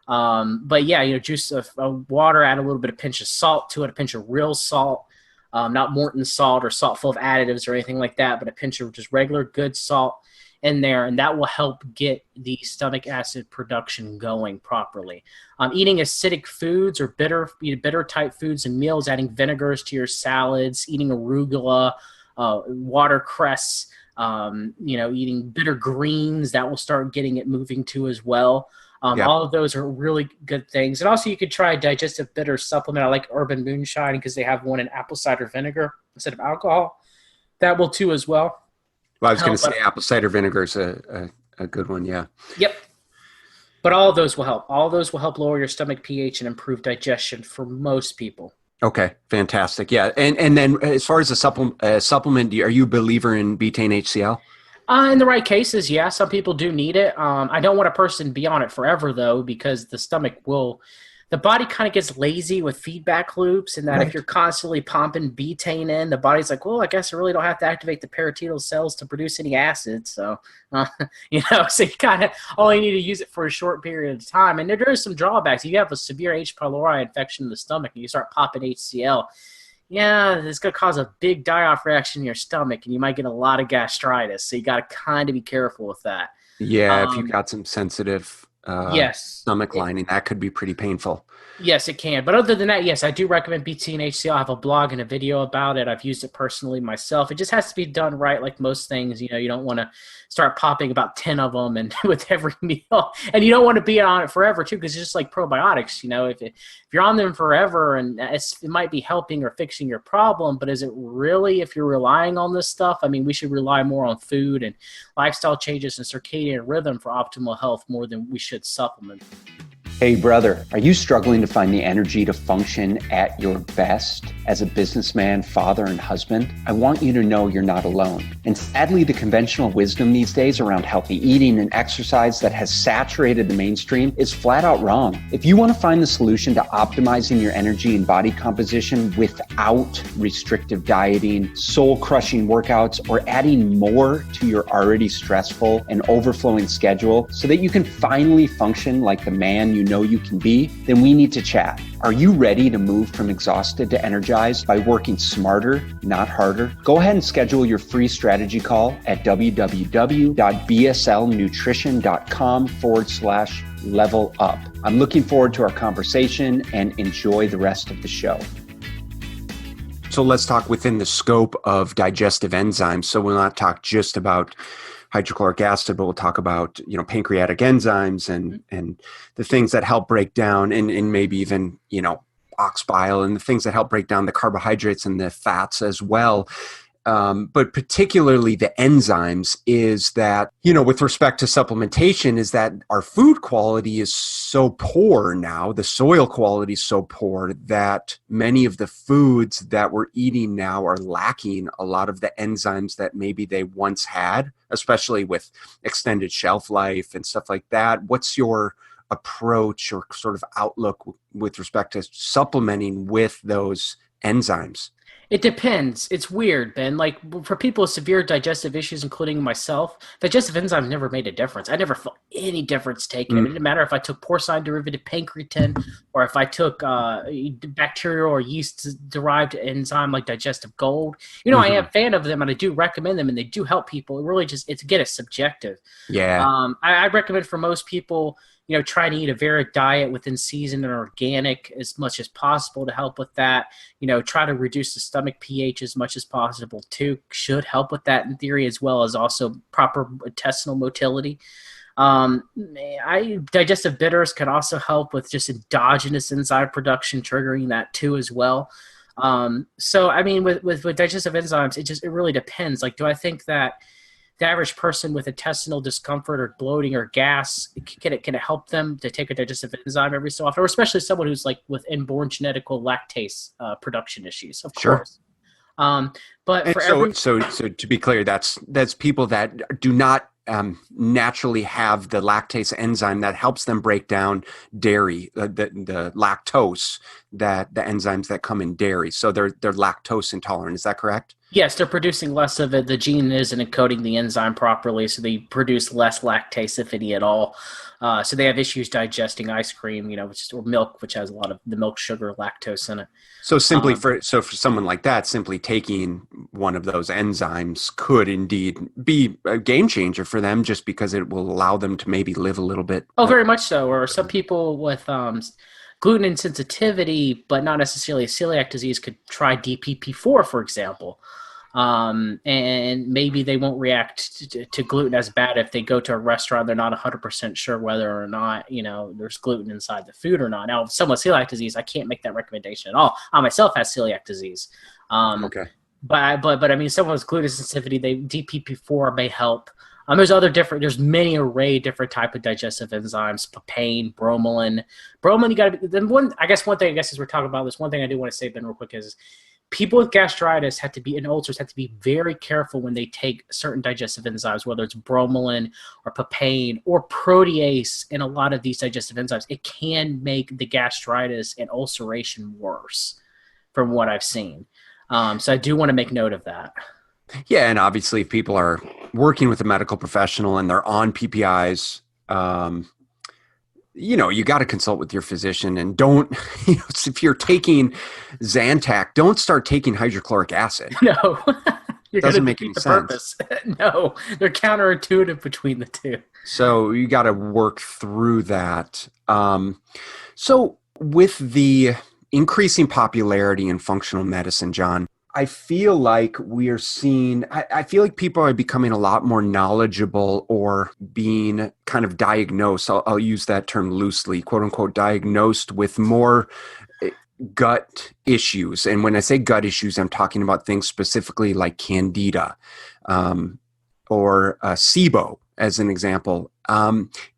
But yeah, juice of water, add a little bit of pinch of salt to it, a pinch of real salt, not Morton salt or salt full of additives or anything like that, but a pinch of just regular good salt in there, and that will help get the stomach acid production going properly. Eating acidic foods or bitter type foods and meals, adding vinegars to your salads, eating arugula, watercress, eating bitter greens, that will start getting it moving too as well. All of those are really good things. And also you could try a digestive bitter supplement. I like Urban Moonshine because they have one in apple cider vinegar instead of alcohol. That will too as well. Well, I was going to say apple cider vinegar is a good one, yeah. Yep. But all of those will help. All of those will help lower your stomach pH and improve digestion for most people. Okay, fantastic. Yeah, and then as far as a supplement, are you a believer in betaine HCl? In the right cases, yeah. Some people do need it. I don't want a person to be on it forever, though, because the body kind of gets lazy with feedback loops, and that Right. If you're constantly pumping betaine in, the body's like, well, I guess I really don't have to activate the parietal cells to produce any acid. So, so you kind of only need to use it for a short period of time. And there is some drawbacs. If you have a severe H. pylori infection in the stomach and you start popping HCl, yeah, it's going to cause a big die-off reaction in your stomach, and you might get a lot of gastritis. So you got to kind of be careful with that. Yeah, if you've got some sensitive Yes. stomach lining, that could be pretty painful. Yes, it can. But other than that, yes, I do recommend BT and HCl. I have a blog and a video about it. I've used it personally myself. It just has to be done right, like most things. You don't want to start popping about 10 of them and with every meal. And you don't want to be on it forever, too, because it's just like probiotics. If you're on them forever and it might be helping or fixing your problem, but is it really, if you're relying on this stuff? I mean, we should rely more on food and lifestyle changes and circadian rhythm for optimal health more than we should supplement. Hey brother, are you struggling to find the energy to function at your best as a businessman, father, and husband? I want you to know you're not alone. And sadly, the conventional wisdom these days around healthy eating and exercise that has saturated the mainstream is flat out wrong. If you want to find the solution to optimizing your energy and body composition without restrictive dieting, soul-crushing workouts, or adding more to your already stressful and overflowing schedule so that you can finally function like the man you know you can be, then we need to chat. Are you ready to move from exhausted to energized by working smarter, not harder? Go ahead and schedule your free strategy call at www.bslnutrition.com/level up. I'm looking forward to our conversation and enjoy the rest of the show. So let's talk within the scope of digestive enzymes. So we'll not talk just about hydrochloric acid, but we'll talk about, pancreatic enzymes and the things that help break down and maybe even, ox bile and the things that help break down the carbohydrates and the fats as well. But particularly the enzymes is that, with respect to supplementation, is that our food quality is so poor now, the soil quality is so poor that many of the foods that we're eating now are lacking a lot of the enzymes that maybe they once had, especially with extended shelf life and stuff like that. What's your approach or sort of outlook with respect to supplementing with those enzymes? It depends. It's weird, Ben. Like for people with severe digestive issues, including myself, digestive enzymes never made a difference. I never felt any difference taking it. It didn't matter if I took porcine derivative pancreatin or if I took bacterial or yeast-derived enzyme like digestive gold. I am a fan of them and I do recommend them and they do help people. It really just, it's subjective. Yeah. I recommend for most people, try to eat a varied diet within season and organic as much as possible to help with that. Try to reduce the stomach pH as much as possible too. Should help with that in theory, as well as also proper intestinal motility. Digestive bitters can also help with just endogenous enzyme production, triggering that too as well. So I mean, with digestive enzymes, it really depends. Like, do I think that the average person with intestinal discomfort or bloating or gas, can it help them to take a digestive enzyme every so often, or especially someone who's like with inborn genetical lactase production issues, of course. But so to be clear, that's people that do not naturally have the lactase enzyme that helps them break down dairy, the lactose, that the enzymes that come in dairy. So they're lactose intolerant. Is that correct? Yes, they're producing less of it. The gene isn't encoding the enzyme properly, so they produce less lactase, if any at all. So they have issues digesting ice cream, or milk, which has a lot of the milk sugar, lactose in it. So for someone like that, simply taking one of those enzymes could indeed be a game changer for them, just because it will allow them to maybe live a little bit. Oh, very much so. Or some people with gluten insensitivity, but not necessarily a celiac disease, could try DPP4, for example. And maybe they won't react to gluten as bad if they go to a restaurant. They're not 100% sure whether or not, there's gluten inside the food or not. Now, if someone with celiac disease, I can't make that recommendation at all. I myself have celiac disease. Okay. But I mean, someone with gluten sensitivity, DPP4 may help. There's many array different type of digestive enzymes, papain, bromelain. Bromelain, you got to be, then one thing, as we're talking about this, one thing I do want to say, Ben, real quick is, people with gastritis and ulcers have to be very careful when they take certain digestive enzymes, whether it's bromelain or papain or protease in a lot of these digestive enzymes. It can make the gastritis and ulceration worse from what I've seen. So I do want to make note of that. Yeah, and obviously if people are working with a medical professional and they're on PPIs, you got to consult with your physician, and don't, if you're taking Zantac, don't start taking hydrochloric acid. No, it doesn't make any sense. No, they're counterintuitive between the two. So you got to work through that. So with the increasing popularity in functional medicine, John, I feel like I feel like people are becoming a lot more knowledgeable, or being kind of diagnosed. I'll use that term loosely, quote unquote, diagnosed with more gut issues. And when I say gut issues, I'm talking about things specifically like candida, or SIBO as an example.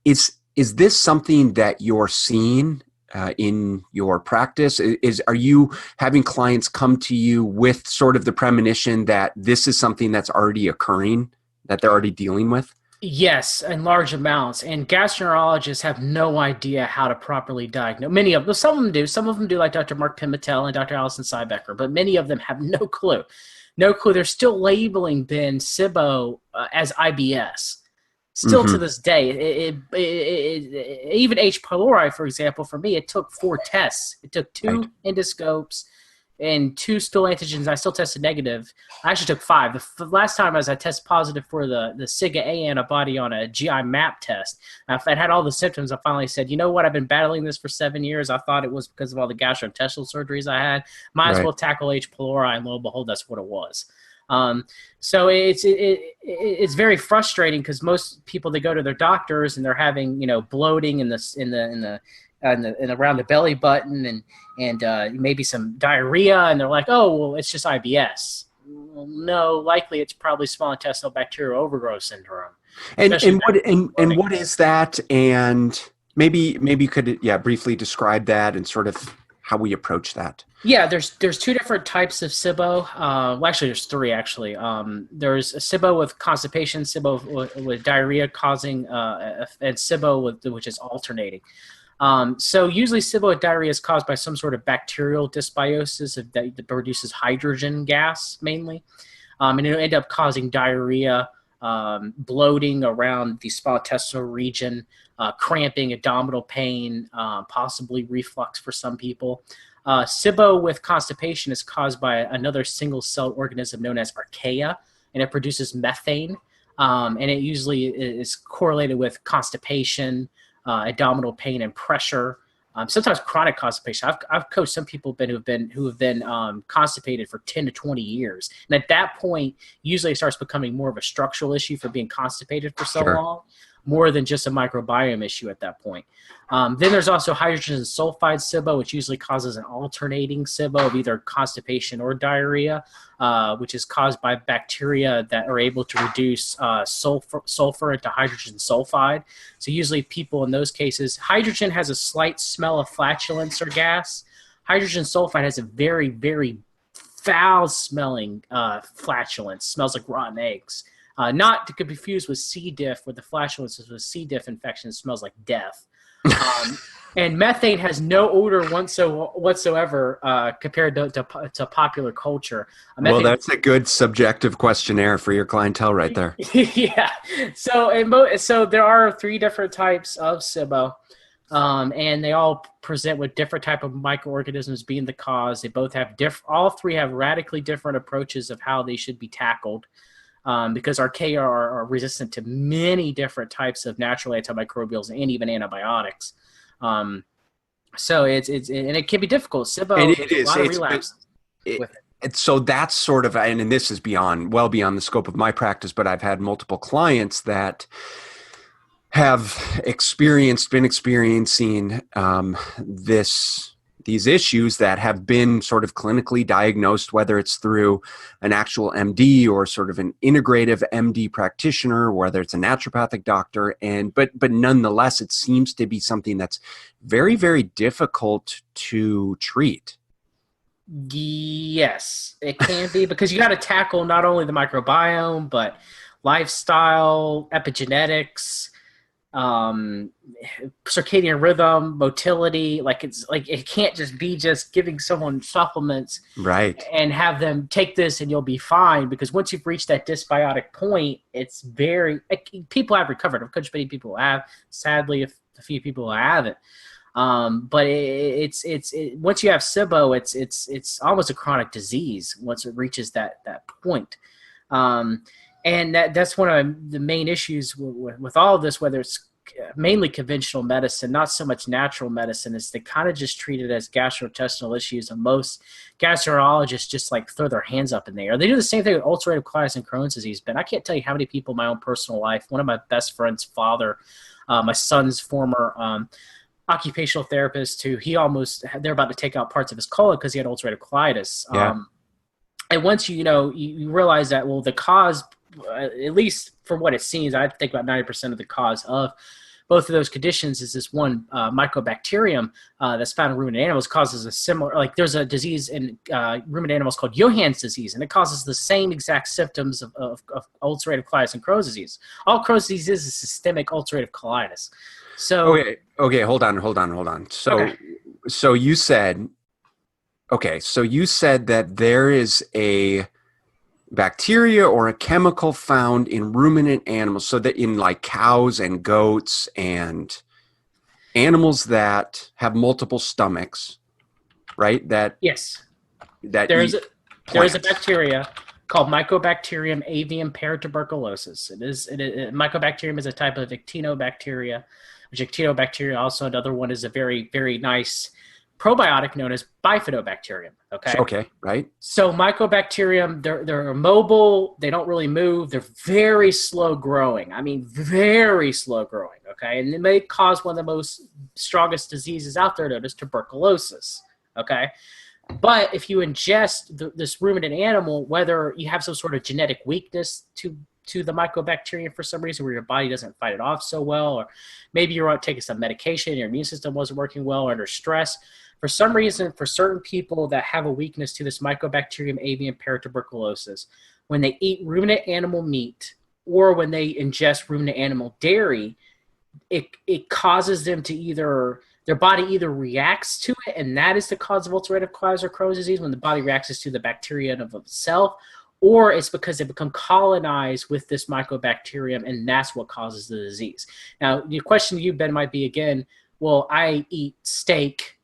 Is this something that you're seeing in your practice? Are you having clients come to you with sort of the premonition that this is something that's already occurring, that they're already dealing with? Yes, in large amounts. And gastroenterologists have no idea how to properly diagnose. Many of them, some of them do. Some of them do, like Dr. Mark Pimentel and Dr. Allison Seibecker, but many of them have no clue. No clue. They're still labeling SIBO as IBS. Still to this day, even H. pylori, for example, for me, it took 4 tests. It took 2 endoscopes and 2 stool antigens. I still tested negative. I actually took 5. The last time I tested positive for the SIGA-A antibody on a GI map test. If I had all the symptoms, I finally said, you know what? I've been battling this for 7 years. I thought it was because of all the gastrointestinal surgeries I had. Might as well tackle H. pylori, and lo and behold, that's what it was. So it's very frustrating, because most people, they go to their doctors and they're having, bloating in around the belly button and maybe some diarrhea, and they're like, oh, well, it's just IBS. Well, no, likely it's probably small intestinal bacterial overgrowth syndrome. And what is that? And maybe you could briefly describe that and sort of how we approach that. Yeah, there's 2 different types of SIBO. Well, actually, there's 3 actually. There's a SIBO with constipation, SIBO with diarrhea causing, and SIBO which is alternating. So usually SIBO with diarrhea is caused by some sort of bacterial dysbiosis that produces hydrogen gas mainly, and it'll end up causing diarrhea, bloating around the small intestinal region, cramping, abdominal pain, possibly reflux for some people. SIBO with constipation is caused by another single-celled organism known as archaea, and it produces methane, and it usually is correlated with constipation, abdominal pain, and pressure. Sometimes chronic constipation. I've coached some people who have been constipated for 10 to 20 years, and at that point, usually it starts becoming more of a structural issue for being constipated for so long, more than just a microbiome issue at that point. Then there's also hydrogen sulfide SIBO, which usually causes an alternating SIBO of either constipation or diarrhea, which is caused by bacteria that are able to reduce sulfur into hydrogen sulfide. So usually people in those cases, hydrogen has a slight smell of flatulence or gas. Hydrogen sulfide has a very, very foul smelling flatulence, smells like rotten eggs. Not to be confused with C. diff, where the flatulences with C. diff infection smells like death. And methane has no odor whatsoever compared to popular culture. Well, that's a good subjective questionnaire for your clientele right there. Yeah. So there are 3 different types of SIBO, and they all present with different type of microorganisms being the cause. They both have all 3 have radically different approaches of how they should be tackled. Because archaea are resistant to many different types of natural antimicrobials and even antibiotics. So it can be difficult. SIBO, and it is a lot of relapse with it. So that's sort of, and this is well beyond the scope of my practice, but I've had multiple clients that have been experiencing these issues that have been sort of clinically diagnosed, whether it's through an actual MD or sort of an integrative MD practitioner, whether it's a naturopathic doctor, but nonetheless, it seems to be something that's very, very difficult to treat. Yes, it can be, because you got to tackle not only the microbiome, but lifestyle, epigenetics, circadian rhythm, motility. It can't just be giving someone supplements, right, and have them take this and you'll be fine, because once you've reached that dysbiotic point, it's people have recovered. Of course, many people have, sadly, if a few people haven't. But it's once you have SIBO, it's almost a chronic disease once it reaches that point. And that's one of the main issues with all of this, whether it's mainly conventional medicine, not so much natural medicine, is they kind of just treat it as gastrointestinal issues. And most gastroenterologists just throw their hands up in the air. They do the same thing with ulcerative colitis and Crohn's disease. But I can't tell you how many people in my own personal life, one of my best friend's father, my son's former occupational therapist, they're about to take out parts of his colon because he had ulcerative colitis. Yeah. And once you realize that, well, the cause, at least from what it seems, I think about 90% of the cause of both of those conditions is this one mycobacterium that's found in ruminant animals, causes a similar, there's a disease in ruminant animals called Johann's disease, and it causes the same exact symptoms of ulcerative colitis and Crohn's disease. All Crohn's disease is systemic ulcerative colitis. So okay, hold on. So you said that there is a bacteria or a chemical found in ruminant animals, so that in cows and goats and animals that have multiple stomachs, right? Yes. There is a bacteria called Mycobacterium avium paratuberculosis. Mycobacterium is a type of actinobacteria. Actinobacteria, also another one, is a very, very nice probiotic known as bifidobacterium. Okay, right. So mycobacterium, they're mobile. They don't really move. They're very slow growing. I mean, very slow growing. Okay, and they may cause one of the most strongest diseases out there, known as tuberculosis. Okay, but if you ingest this ruminant animal, whether you have some sort of genetic weakness to the mycobacterium for some reason, where your body doesn't fight it off so well, or maybe you're taking some medication, your immune system wasn't working well, or under stress. For some reason, for certain people that have a weakness to this Mycobacterium avium paratuberculosis, when they eat ruminant animal meat or when they ingest ruminant animal dairy, it causes them to their body either reacts to it, and that is the cause of ulcerative colitis or Crohn's disease, when the body reacts to the bacteria of itself, or it's because they become colonized with this mycobacterium, and that's what causes the disease. Now, the question to you, Ben, might be again, well, I eat steak,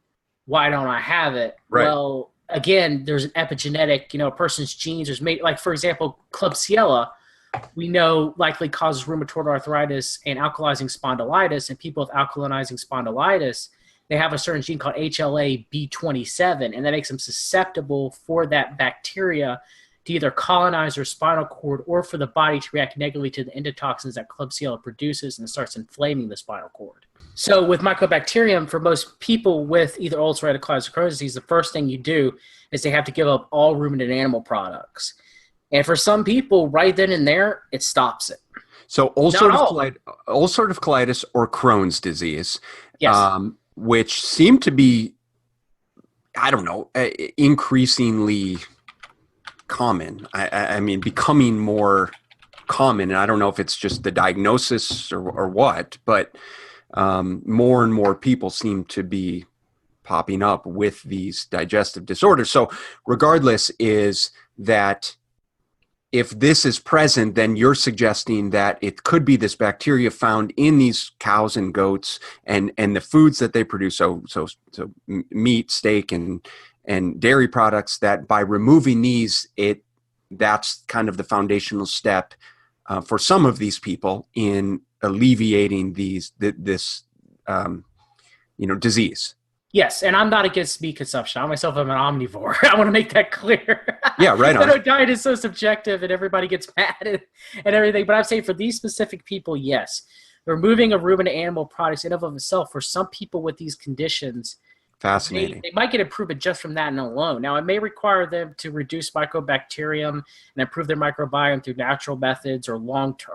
why don't I have it? Right. Well, again, there's an epigenetic, a person's genes. There's for example, Klebsiella, we know likely causes rheumatoid arthritis and alkalizing spondylitis, and people with alkalizing spondylitis, they have a certain gene called HLA-B27, and that makes them susceptible for that bacteria to either colonize their spinal cord, or for the body to react negatively to the endotoxins that Klebsiella produces, and starts inflaming the spinal cord. So with mycobacterium, for most people with either ulcerative colitis or Crohn's disease, the first thing you do is they have to give up all ruminant animal products. And for some people, right then and there, it stops it. So ulcerative colitis or Crohn's disease, yes. Which seem to be, increasingly common. I mean, becoming more common. And I don't know if it's just the diagnosis or what, but more and more people seem to be popping up with these digestive disorders. So regardless, is that if this is present, then you're suggesting that it could be this bacteria found in these cows and goats and the foods that they produce. So meat, steak, and dairy products, that by removing these, that's kind of the foundational step for some of these people in alleviating this disease. Yes, and I'm not against meat consumption. I myself am an omnivore. I want to make that clear. Yeah, right on. I know diet is so subjective and everybody gets mad and everything, but I'm saying for these specific people, yes. Removing a ruminant animal products in and of itself, for some people with these conditions, fascinating. They might get improvement just from that and alone. Now, it may require them to reduce mycobacterium and improve their microbiome through natural methods or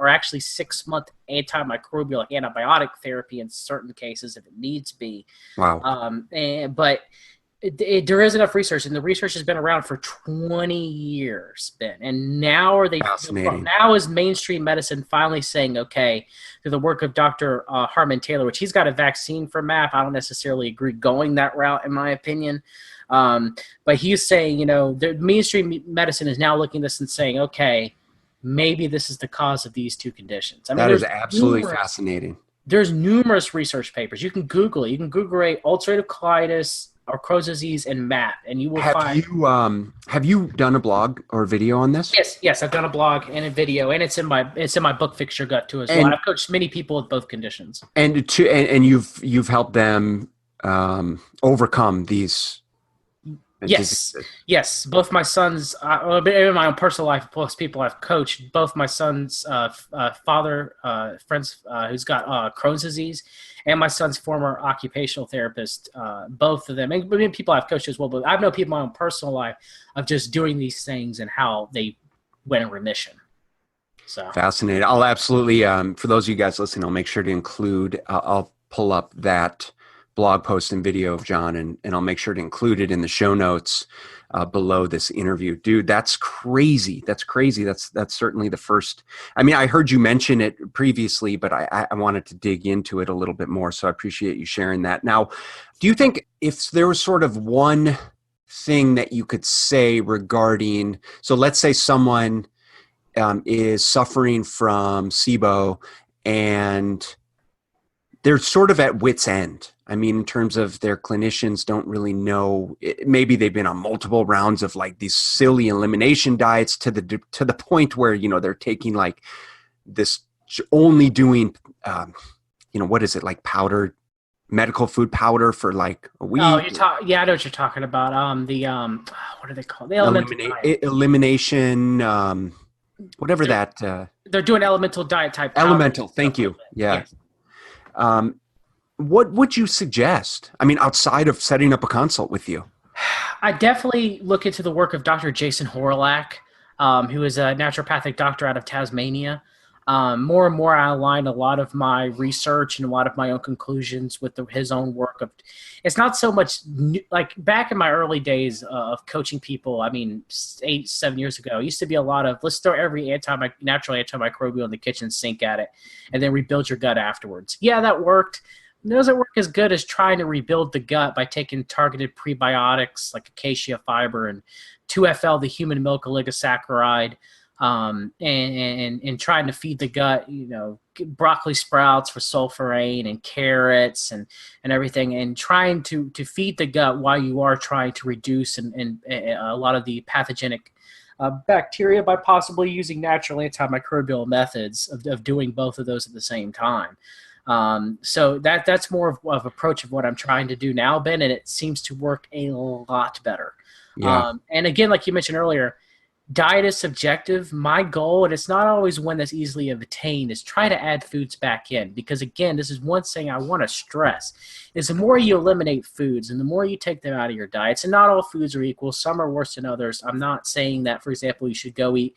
actually 6-month antimicrobial, like antibiotic therapy in certain cases if it needs be. Wow. But there is enough research, and the research has been around for 20 years, Ben. And now now is mainstream medicine finally saying, okay, through the work of Dr. Harmon Taylor, which he's got a vaccine for MAP. I don't necessarily agree going that route, in my opinion. But he's saying, the mainstream medicine is now looking at this and saying, okay, maybe this is the cause of these two conditions. I mean, that is absolutely fascinating. There's numerous research papers. You can Google it. You can Google ulcerative colitis or Crohn's disease and MAP, and you will find. Have you done a blog or video on this? Yes, I've done a blog and a video, and it's in my book Fix Your Gut too as well. I've coached many people with both conditions. And you've helped them overcome these. Yes. Both my sons, in my own personal life, plus people I've coached, both my son's father, friends who's got Crohn's disease, and my son's former occupational therapist, both of them, and people I've coached as well. But I've known people in my own personal life of just doing these things and how they went in remission. So fascinating. I'll absolutely, for those of you guys listening, I'll make sure to include. I'll pull up that blog post and video of John, and I'll make sure to include it in the show notes below this interview. Dude, that's crazy. That's certainly the first. I mean, I heard you mention it previously, but I wanted to dig into it a little bit more. So I appreciate you sharing that. Now, do you think if there was sort of one thing that you could say regarding, so let's say someone is suffering from SIBO and they're sort of at wit's end. I mean, in terms of their clinicians don't really know, maybe they've been on multiple rounds of like these silly elimination diets to the point where, they're taking like this, only doing, what is it, like powder, medical food powder for like a week? Oh, yeah, I know what you're talking about. What are they called? The Elimination, whatever that. They're doing elemental diet type. Elemental, thank you. Yeah. Yes. What would you suggest? I mean, outside of setting up a consult with you? I definitely look into the work of Dr. Jason Horlak, who is a naturopathic doctor out of Tasmania. More and more, I align a lot of my research and a lot of my own conclusions with his own work. It's not so much like back in my early days of coaching people. I mean, 8-7 years ago, it used to be a lot of let's throw every natural antimicrobial in the kitchen sink at it, and then rebuild your gut afterwards. Yeah, that worked. It doesn't work as good as trying to rebuild the gut by taking targeted prebiotics like acacia fiber and 2FL, the human milk oligosaccharide, and trying to feed the gut, broccoli sprouts for sulforain and carrots and everything, and trying to feed the gut while you are trying to reduce and a lot of the pathogenic bacteria by possibly using natural antimicrobial methods of doing both of those at the same time. So that's more of approach of what I'm trying to do now, Ben, and it seems to work a lot better. Yeah. And again, like you mentioned earlier, diet is subjective. My goal, and it's not always one that's easily obtained, is try to add foods back in. Because again, this is one thing I want to stress, is the more you eliminate foods and the more you take them out of your diets, and not all foods are equal. Some are worse than others. I'm not saying that, for example, you should go eat,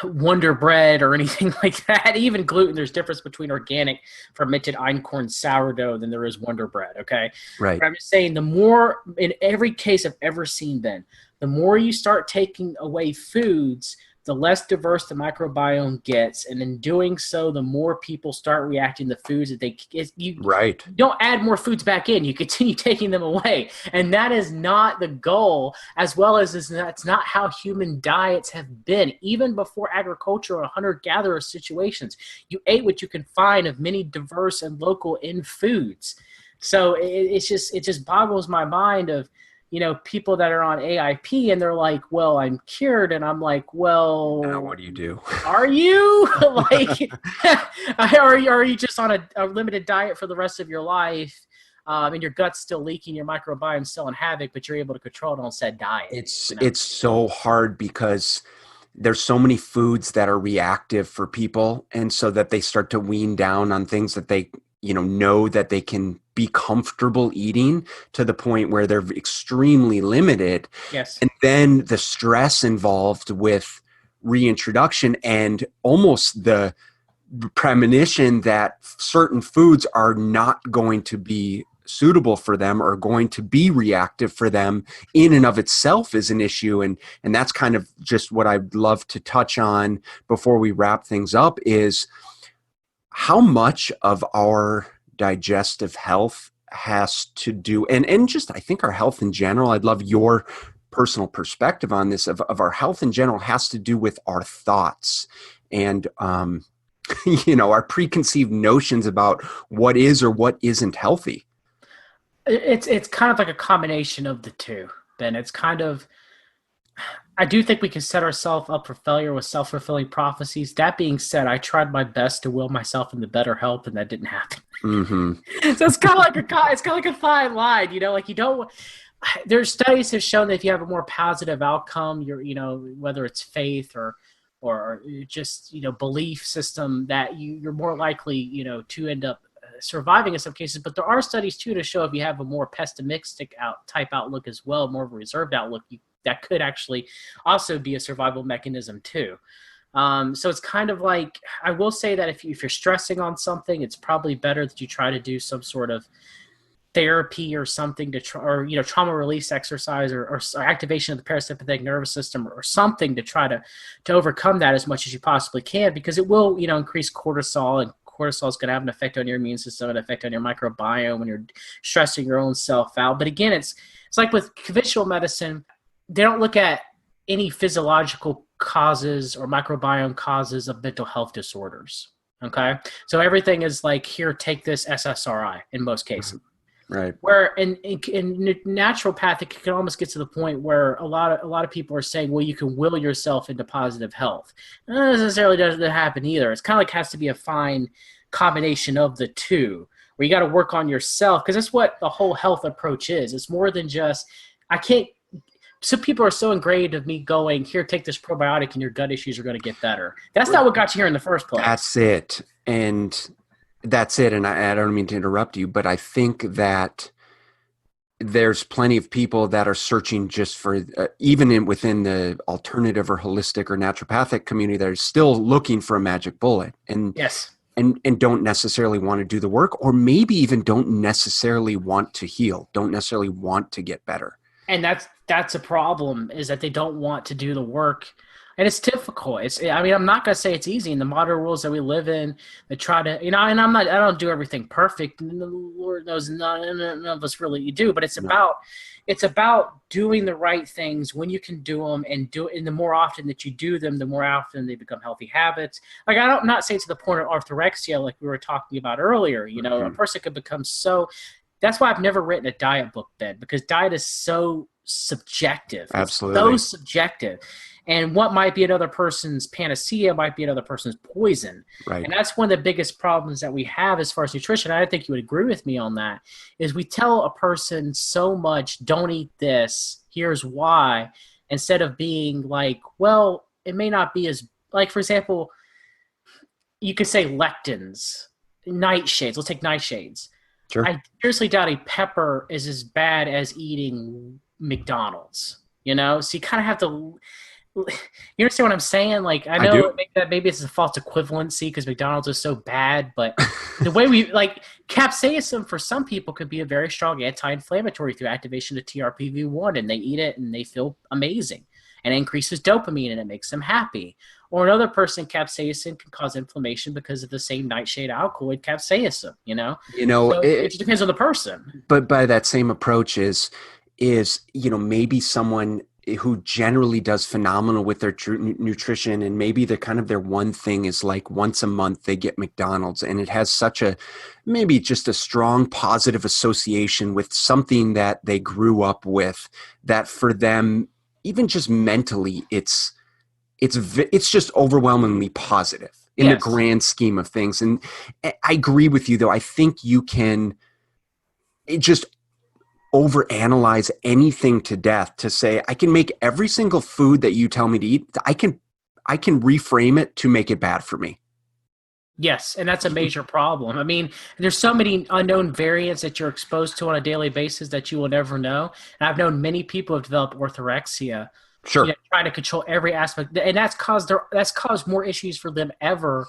Wonder Bread or anything like that. Even gluten, there's difference between organic fermented einkorn sourdough than there is Wonder Bread, okay? Right. But I'm just saying, the more, in every case I've ever seen, Ben, the more you start taking away foods, the less diverse the microbiome gets, and in doing so, the more people start reacting to foods that you don't add more foods back in. You continue taking them away, and that is not the goal. As well as that's not how human diets have been, even before agriculture or hunter-gatherer situations. You ate what you can find of many diverse and local in foods. So it just boggles my mind of, people that are on AIP and they're like, well, I'm cured. And I'm like, well, now what do you do? Are you like, are you just on a limited diet for the rest of your life? And your gut's still leaking, your microbiome's still in havoc, but you're able to control it on said diet. It's so hard because there's so many foods that are reactive for people. And so that they start to wean down on things that they, know that they can be comfortable eating to the point where they're extremely limited. Yes. And then the stress involved with reintroduction and almost the premonition that certain foods are not going to be suitable for them or going to be reactive for them in and of itself is an issue. And that's kind of just what I'd love to touch on before we wrap things up is how much of our digestive health has to do, and just I think our health in general, I'd love your personal perspective on this, of our health in general has to do with our thoughts and, our preconceived notions about what is or what isn't healthy. It's kind of like a combination of the two, Ben. It's kind of, I do think we can set ourselves up for failure with self-fulfilling prophecies. That being said, I tried my best to will myself into better health, and that didn't happen. Mm-hmm. So it's kind of like a fine line, like you don't. There's studies have shown that if you have a more positive outcome, whether it's faith or just belief system, that you're more likely to end up surviving in some cases. But there are studies too to show if you have a more pessimistic type outlook as well, more of a reserved outlook, that could actually also be a survival mechanism too. So it's kind of like, I will say that if you're stressing on something, it's probably better that you try to do some sort of therapy or something to try, or trauma release exercise or activation of the parasympathetic nervous system or something to try to overcome that as much as you possibly can, because it will increase cortisol, and cortisol is going to have an effect on your immune system, an effect on your microbiome when you're stressing your own self out. But again, it's like with conventional medicine, they don't look at any physiological causes or microbiome causes of mental health disorders. Okay. So everything is like, here, take this SSRI in most cases. Right. Where in naturopathic, it can almost get to the point where a lot of people are saying, well, you can will yourself into positive health. That necessarily doesn't happen either. It's kind of like has to be a fine combination of the two, where you got to work on yourself, because that's what the whole health approach is. It's more than just, some people are so ingrained of me going, here, take this probiotic and your gut issues are going to get better. That's not what got you here in the first place. That's it. And I don't mean to interrupt you, but I think that there's plenty of people that are searching just for, within the alternative or holistic or naturopathic community, that are still looking for a magic bullet. And yes. And don't necessarily want to do the work, or maybe even don't necessarily want to heal, don't necessarily want to get better. And that's a problem, is that they don't want to do the work, and it's difficult. I'm not gonna say it's easy in the modern worlds that we live in. They try to, and I don't do everything perfect. And the Lord knows none of us really do. But it's about doing the right things when you can do them, and the more often that you do them, the more often they become healthy habits. Like, I'm not saying to the point of orthorexia, like we were talking about earlier. A person could become so. That's why I've never written a diet book, Ben, because diet is so subjective. Absolutely. It's so subjective. And what might be another person's panacea might be another person's poison. Right. And that's one of the biggest problems that we have as far as nutrition. I think you would agree with me on that, is we tell a person so much, don't eat this, here's why, instead of being like, well, it may not be as, like, for example, you could say lectins, nightshades. Let's take nightshades. Sure. I seriously doubt a pepper is as bad as eating McDonald's, So you kind of have to, you understand what I'm saying? Like, I know maybe it's a false equivalency because McDonald's is so bad, but the way capsaicin for some people could be a very strong anti-inflammatory through activation of TRPV1, and they eat it and they feel amazing. and increases dopamine and it makes them happy. Or another person, capsaicin can cause inflammation because of the same nightshade alkaloid capsaicin, So it just depends on the person. But by that same approach is maybe someone who generally does phenomenal with their nutrition, and maybe their one thing is like once a month they get McDonald's, and it has maybe just a strong positive association with something that they grew up with, that for them, even just mentally, it's just overwhelmingly positive in the grand scheme of things. And I agree with you, though. I think you can just overanalyze anything to death to say, I can make every single food that you tell me to eat, I can reframe it to make it bad for me. Yes, and that's a major problem. I mean, there's so many unknown variants that you're exposed to on a daily basis that you will never know. And I've known many people who have developed orthorexia, trying to control every aspect, and that's caused more issues for them ever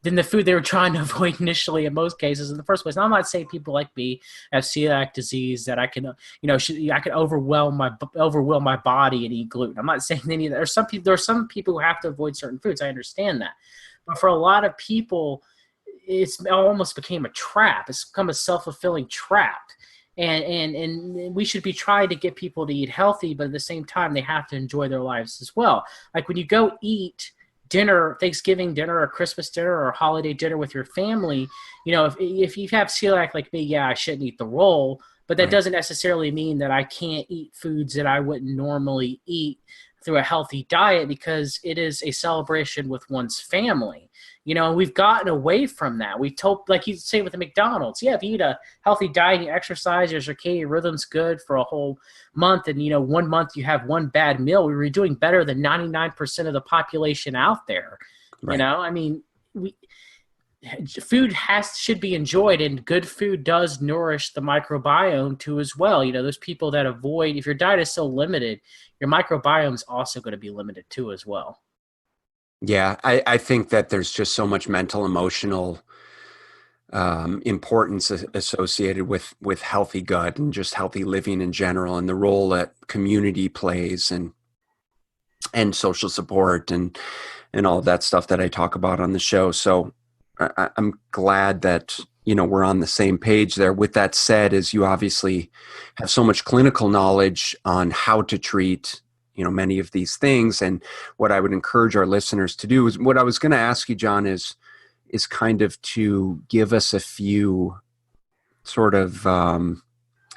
than the food they were trying to avoid initially in most cases in the first place. Now, I'm not saying people like me have celiac disease that I can, I can overwhelm my body and eat gluten. I'm not saying any of that. There are some people who have to avoid certain foods. I understand that. But for a lot of people, it's almost became a trap. It's become a self-fulfilling trap. And we should be trying to get people to eat healthy, but at the same time, they have to enjoy their lives as well. Like when you go eat dinner, Thanksgiving dinner or Christmas dinner or holiday dinner with your family, if you have celiac like me, I shouldn't eat the roll, but that doesn't necessarily mean that I can't eat foods that I wouldn't normally eat through a healthy diet, because it is a celebration with one's family. We've gotten away from that. We told, like you say with the McDonald's, if you eat a healthy diet, you exercise, your circadian rhythm's good for a whole month, and 1 month you have one bad meal, we were doing better than 99% of the population out there. Right. I mean, food should be enjoyed, and good food does nourish the microbiome too as well. Those people that avoid, if your diet is so limited, your microbiome is also going to be limited too as well. Yeah, I think that there's just so much mental, emotional importance associated with healthy gut and just healthy living in general, and the role that community plays and social support and all of that stuff that I talk about on the show. So I'm glad that we're on the same page there. With that said, as you obviously have so much clinical knowledge on how to treat many of these things, and what I would encourage our listeners to do is, what I was going to ask you, John, is kind of to give us a few sort of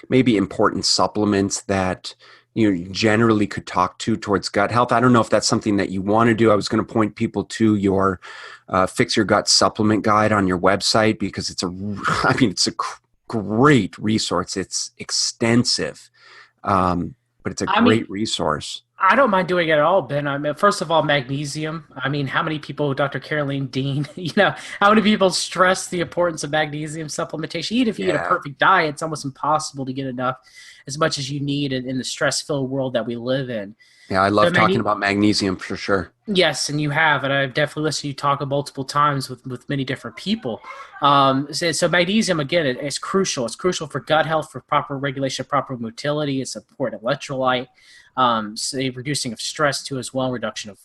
maybe important supplements that you generally could talk towards gut health. I don't know if that's something that you want to do. I was going to point people to your Fix Your Gut supplement guide on your website, because it's a great resource. It's extensive, but it's a great resource. I don't mind doing it at all, Ben. First of all, magnesium. How many people, Dr. Caroline Dean, how many people stress the importance of magnesium supplementation? Even if you eat a perfect diet, it's almost impossible to get enough as much as you need in the stress-filled world that we live in. Yeah, I love talking about magnesium for sure. Yes, and you have, and I've definitely listened to you talk multiple times with many different people. So magnesium, again, it's crucial. It's crucial for gut health, for proper regulation, proper motility. It's an important electrolyte. Reducing of stress too as well, reduction of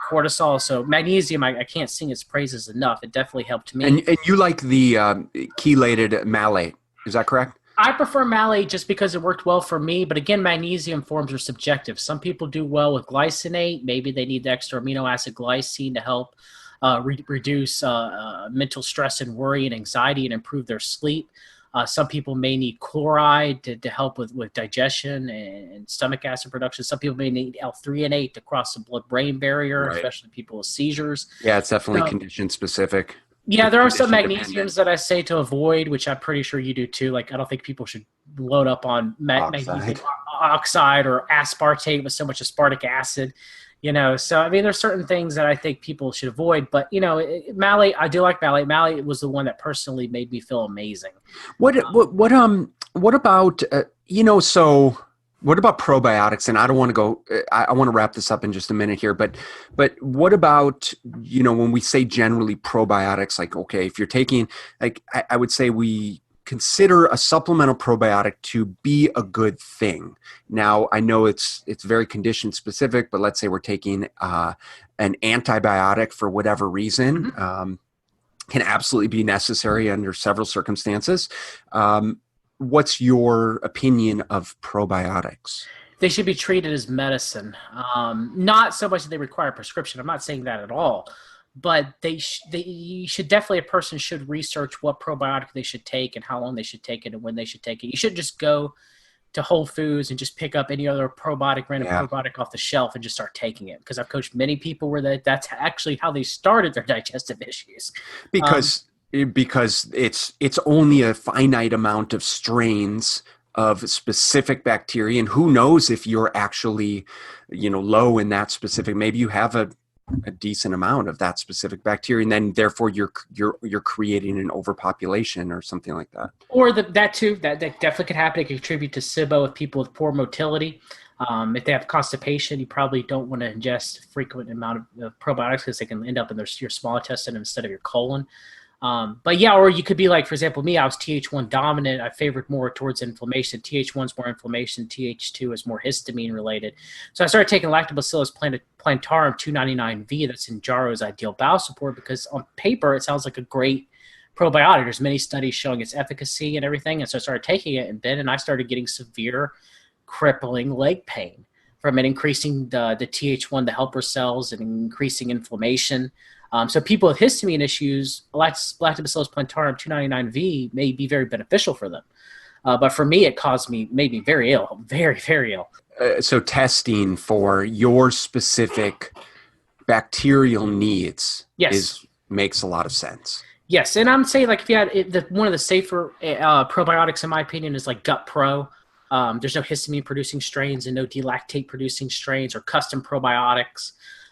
cortisol. So magnesium, I can't sing its praises enough. It definitely helped me. And you like the chelated malate, is that correct? I prefer malate just because it worked well for me. But again, magnesium forms are subjective. Some people do well with glycinate. Maybe they need the extra amino acid glycine to help reduce mental stress and worry and anxiety and improve their sleep. Some people may need chloride to help with digestion and stomach acid production. Some people may need L-threonate to cross the blood-brain barrier, especially people with seizures. Yeah, it's definitely condition specific. Yeah, there are some magnesiums that I say to avoid, which I'm pretty sure you do too. Like, I don't think people should load up on magnesium oxide or aspartate with so much aspartic acid. So there's certain things that I think people should avoid, but malate, I do like malate. Malate was the one that personally made me feel amazing. What about what about probiotics? And I don't want to go, I want to wrap this up in just a minute here, but what about, when we say generally probiotics, like, okay, if you're taking, like, I would say we consider a supplemental probiotic to be a good thing. Now, I know it's very condition specific, but let's say we're taking an antibiotic for whatever reason, can absolutely be necessary under several circumstances. What's your opinion of probiotics? They should be treated as medicine. Not so much that they require a prescription. I'm not saying that at all. But you should definitely, a person should research what probiotic they should take and how long they should take it and when they should take it. You shouldn't just go to Whole Foods and just pick up any other random probiotic off the shelf and just start taking it. Because I've coached many people where that's actually how they started their digestive issues. Because it's only a finite amount of strains of specific bacteria, and who knows if you're actually, low in that specific. Maybe you have a decent amount of that specific bacteria, and then therefore you're creating an overpopulation or something like that. Or that too. That definitely could happen. It can contribute to SIBO with people with poor motility. If they have constipation, you probably don't want to ingest frequent amount of probiotics because they can end up in your small intestine instead of your colon. Or you could be like, for example, me, I was Th1 dominant. I favored more towards inflammation. Th1 is more inflammation. Th2 is more histamine related. So I started taking Lactobacillus plantarum 299V. That's in Jaro's Ideal Bowel Support, because on paper, it sounds like a great probiotic. There's many studies showing its efficacy and everything. And so I started taking it, and I started getting severe crippling leg pain from it, increasing the Th1, the helper cells, and increasing inflammation. So people with histamine issues, Lactobacillus plantarum 299V may be very beneficial for them. But for me, made me very ill, very, very ill. So testing for your specific bacterial needs makes a lot of sense. Yes, and I'm saying, like, if you had one of the safer probiotics, in my opinion, is like Gut Pro. There's no histamine producing strains and no delactate producing strains or custom probiotics.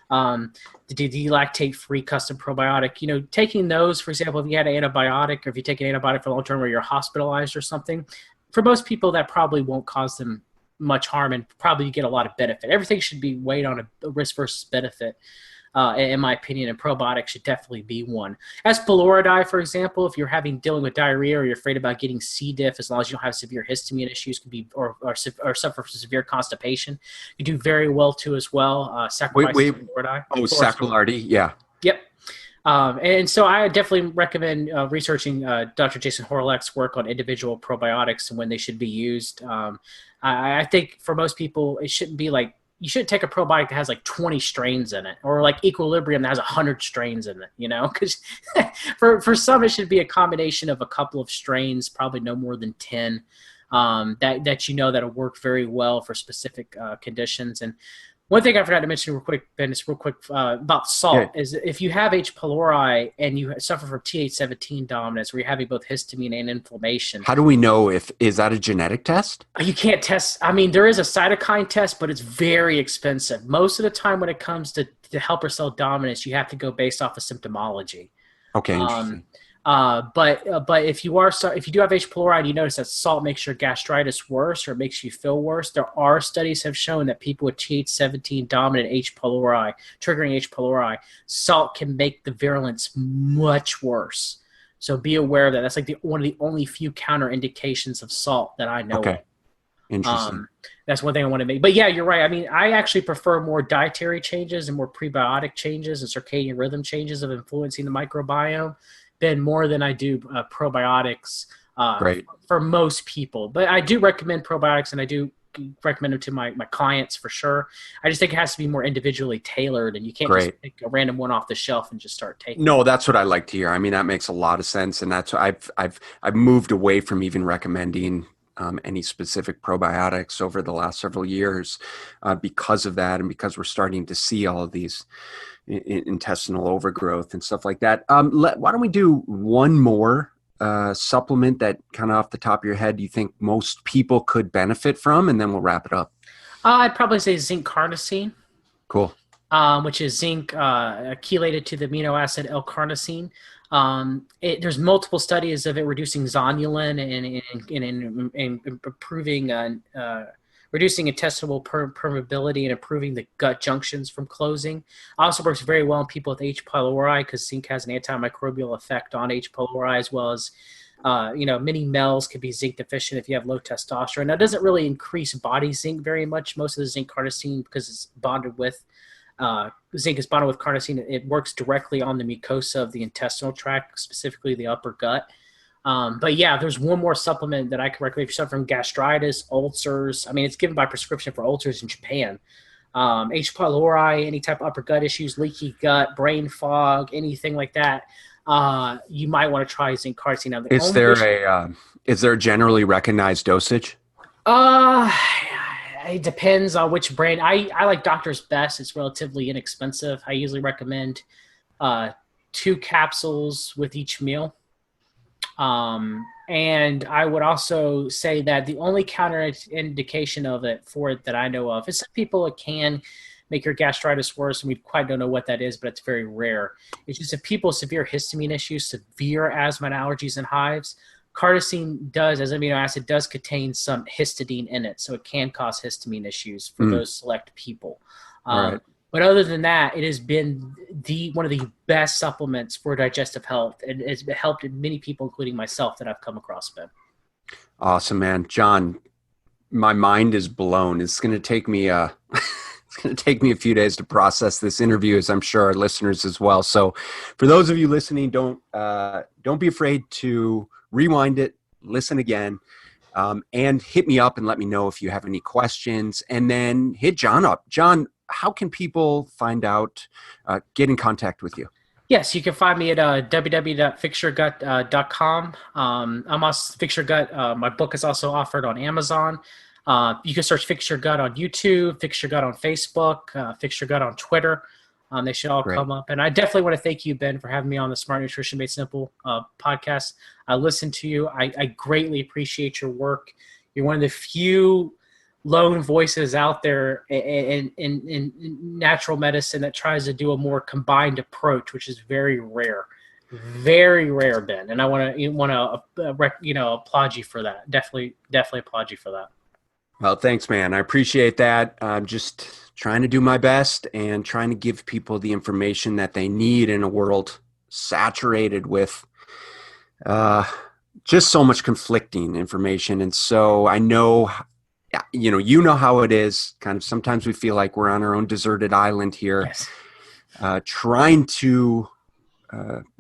The delactate free custom probiotic, taking those, for example, if you had an antibiotic or if you take an antibiotic for long term or you're hospitalized or something, for most people that probably won't cause them much harm and probably get a lot of benefit. Everything should be weighed on a risk versus benefit. In my opinion, and probiotics should definitely be one. As pylori, for example, if you're dealing with diarrhea or you're afraid about getting C. diff, as long as you don't have severe histamine issues, or suffer from severe constipation, you do very well too as well. Saccharomyces pylori. Oh, Saccharolardi, yeah. Yep. And so I definitely recommend researching Dr. Jason Horlick's work on individual probiotics and when they should be used. I think for most people, it shouldn't be like, you shouldn't take a probiotic that has like 20 strains in it, or like Equilibrium that has 100 strains in it, because for some it should be a combination of a couple of strains, probably no more than 10, that'll work very well for specific conditions. And one thing I forgot to mention real quick, Ben, about salt, is if you have H. pylori and you suffer from Th17 dominance, where you're having both histamine and inflammation. How do we know is that a genetic test? You can't test. I mean, there is a cytokine test, but it's very expensive. Most of the time when it comes to helper cell dominance, you have to go based off of symptomology. Okay, interesting. But if you do have H. pylori and you notice that salt makes your gastritis worse or makes you feel worse, there are studies have shown that people with Th17 dominant H. pylori, triggering H. pylori, salt can make the virulence much worse. So be aware of that. That's like one of the only few counterindications of salt that I know of. Interesting. That's one thing I want to make. But yeah, you're right. I mean, I actually prefer more dietary changes and more prebiotic changes and circadian rhythm changes of influencing the microbiome more than I do probiotics for most people. But I do recommend probiotics, and I do recommend them to my clients for sure. I just think it has to be more individually tailored, and you can't just pick a random one off the shelf and just start taking. No, that's what I like to hear. I mean, that makes a lot of sense, and that's I've moved away from even recommending any specific probiotics over the last several years because of that, and because we're starting to see all of these intestinal overgrowth and stuff like that. Why don't we do one more supplement that kind of off the top of your head you think most people could benefit from, and then we'll wrap it up. I'd probably say zinc carnosine. Cool. Which is zinc chelated to the amino acid L-carnosine. There's multiple studies of it reducing zonulin and improving reducing intestinal permeability and improving the gut junctions from closing. Also works very well in people with H. pylori because zinc has an antimicrobial effect on H. pylori, as well as Many males could be zinc deficient if you have low testosterone. Now, it doesn't really increase body zinc very much. Most of the zinc carnosine, because it's bonded with zinc is bonded with carnosine, it works directly on the mucosa of the intestinal tract, specifically the upper gut. But yeah, there's one more supplement that I can recommend if you're suffering from gastritis, ulcers. I mean, it's given by prescription for ulcers in Japan. H. pylori, any type of upper gut issues, leaky gut, brain fog, anything like that. You might want to try zinc carnosine. Now, is there a generally recognized dosage? It depends on which brand. I like Doctor's Best. It's relatively inexpensive. I usually recommend 2 capsules with each meal. And I would also say that the only counterindication of it for it that I know of is some people it can make your gastritis worse, and we quite don't know what that is, but it's very rare. It's just if people with severe histamine issues, severe asthma and allergies and hives, carnosine does, as amino acid, does contain some histidine in it, so it can cause histamine issues for those select people. Right. But other than that, it has been one of the best supplements for digestive health, and it's helped many people, including myself, that I've come across, Ben. Awesome, man. John, my mind is blown. It's going to take me a few days to process this interview, as I'm sure our listeners as well. So for those of you listening, don't be afraid to rewind it, listen again, and hit me up and let me know if you have any questions, and then hit John up. John, how can people find out, get in contact with you? Yes, you can find me at www.fixyourgut.com. I'm also Fix Your Gut. My book is also offered on Amazon. You can search Fix Your Gut on YouTube, Fix Your Gut on Facebook, Fix Your Gut on Twitter. They should all come up. And I definitely want to thank you, Ben, for having me on the Smart Nutrition Made Simple podcast. I listen to you. I greatly appreciate your work. You're one of the few lone voices out there in natural medicine that tries to do a more combined approach, which is very rare, Ben. And I want to applaud you for that. Definitely applaud you for that. Well, thanks, man. I appreciate that. I'm just trying to do my best and trying to give people the information that they need in a world saturated with just so much conflicting information. And so I know, you know how it is. Kind of sometimes we feel like we're on our own deserted island here, yes. Trying to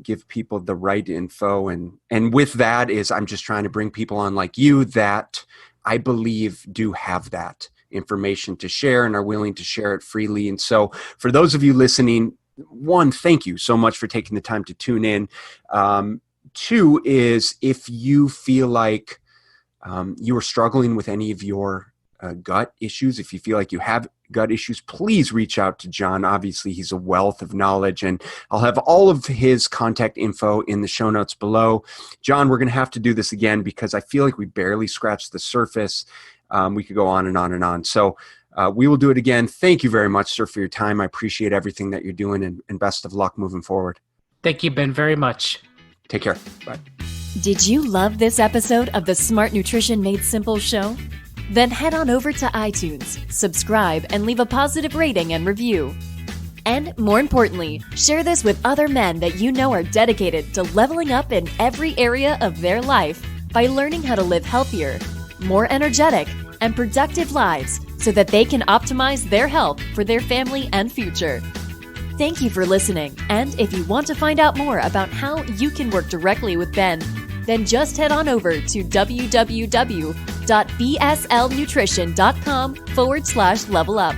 give people the right info. And with that is I'm just trying to bring people on like you that I believe do have that information to share and are willing to share it freely. And so for those of you listening, 1, thank you so much for taking the time to tune in. 2 is if you feel like you are struggling with any of your gut issues, if you feel like you have gut issues, please reach out to John. Obviously, he's a wealth of knowledge, and I'll have all of his contact info in the show notes below. John, we're going to have to do this again because I feel like we barely scratched the surface. We could go on and on and on. So we will do it again. Thank you very much, sir, for your time. I appreciate everything that you're doing, and best of luck moving forward. Thank you, Ben, very much. Take care. Bye. Did you love this episode of the Smart Nutrition Made Simple show? Then head on over to iTunes, subscribe, and leave a positive rating and review. And more importantly, share this with other men that you know are dedicated to leveling up in every area of their life by learning how to live healthier, more energetic, and productive lives so that they can optimize their health for their family and future. Thank you for listening, and if you want to find out more about how you can work directly with Ben, then just head on over to www.bslnutrition.com/level up.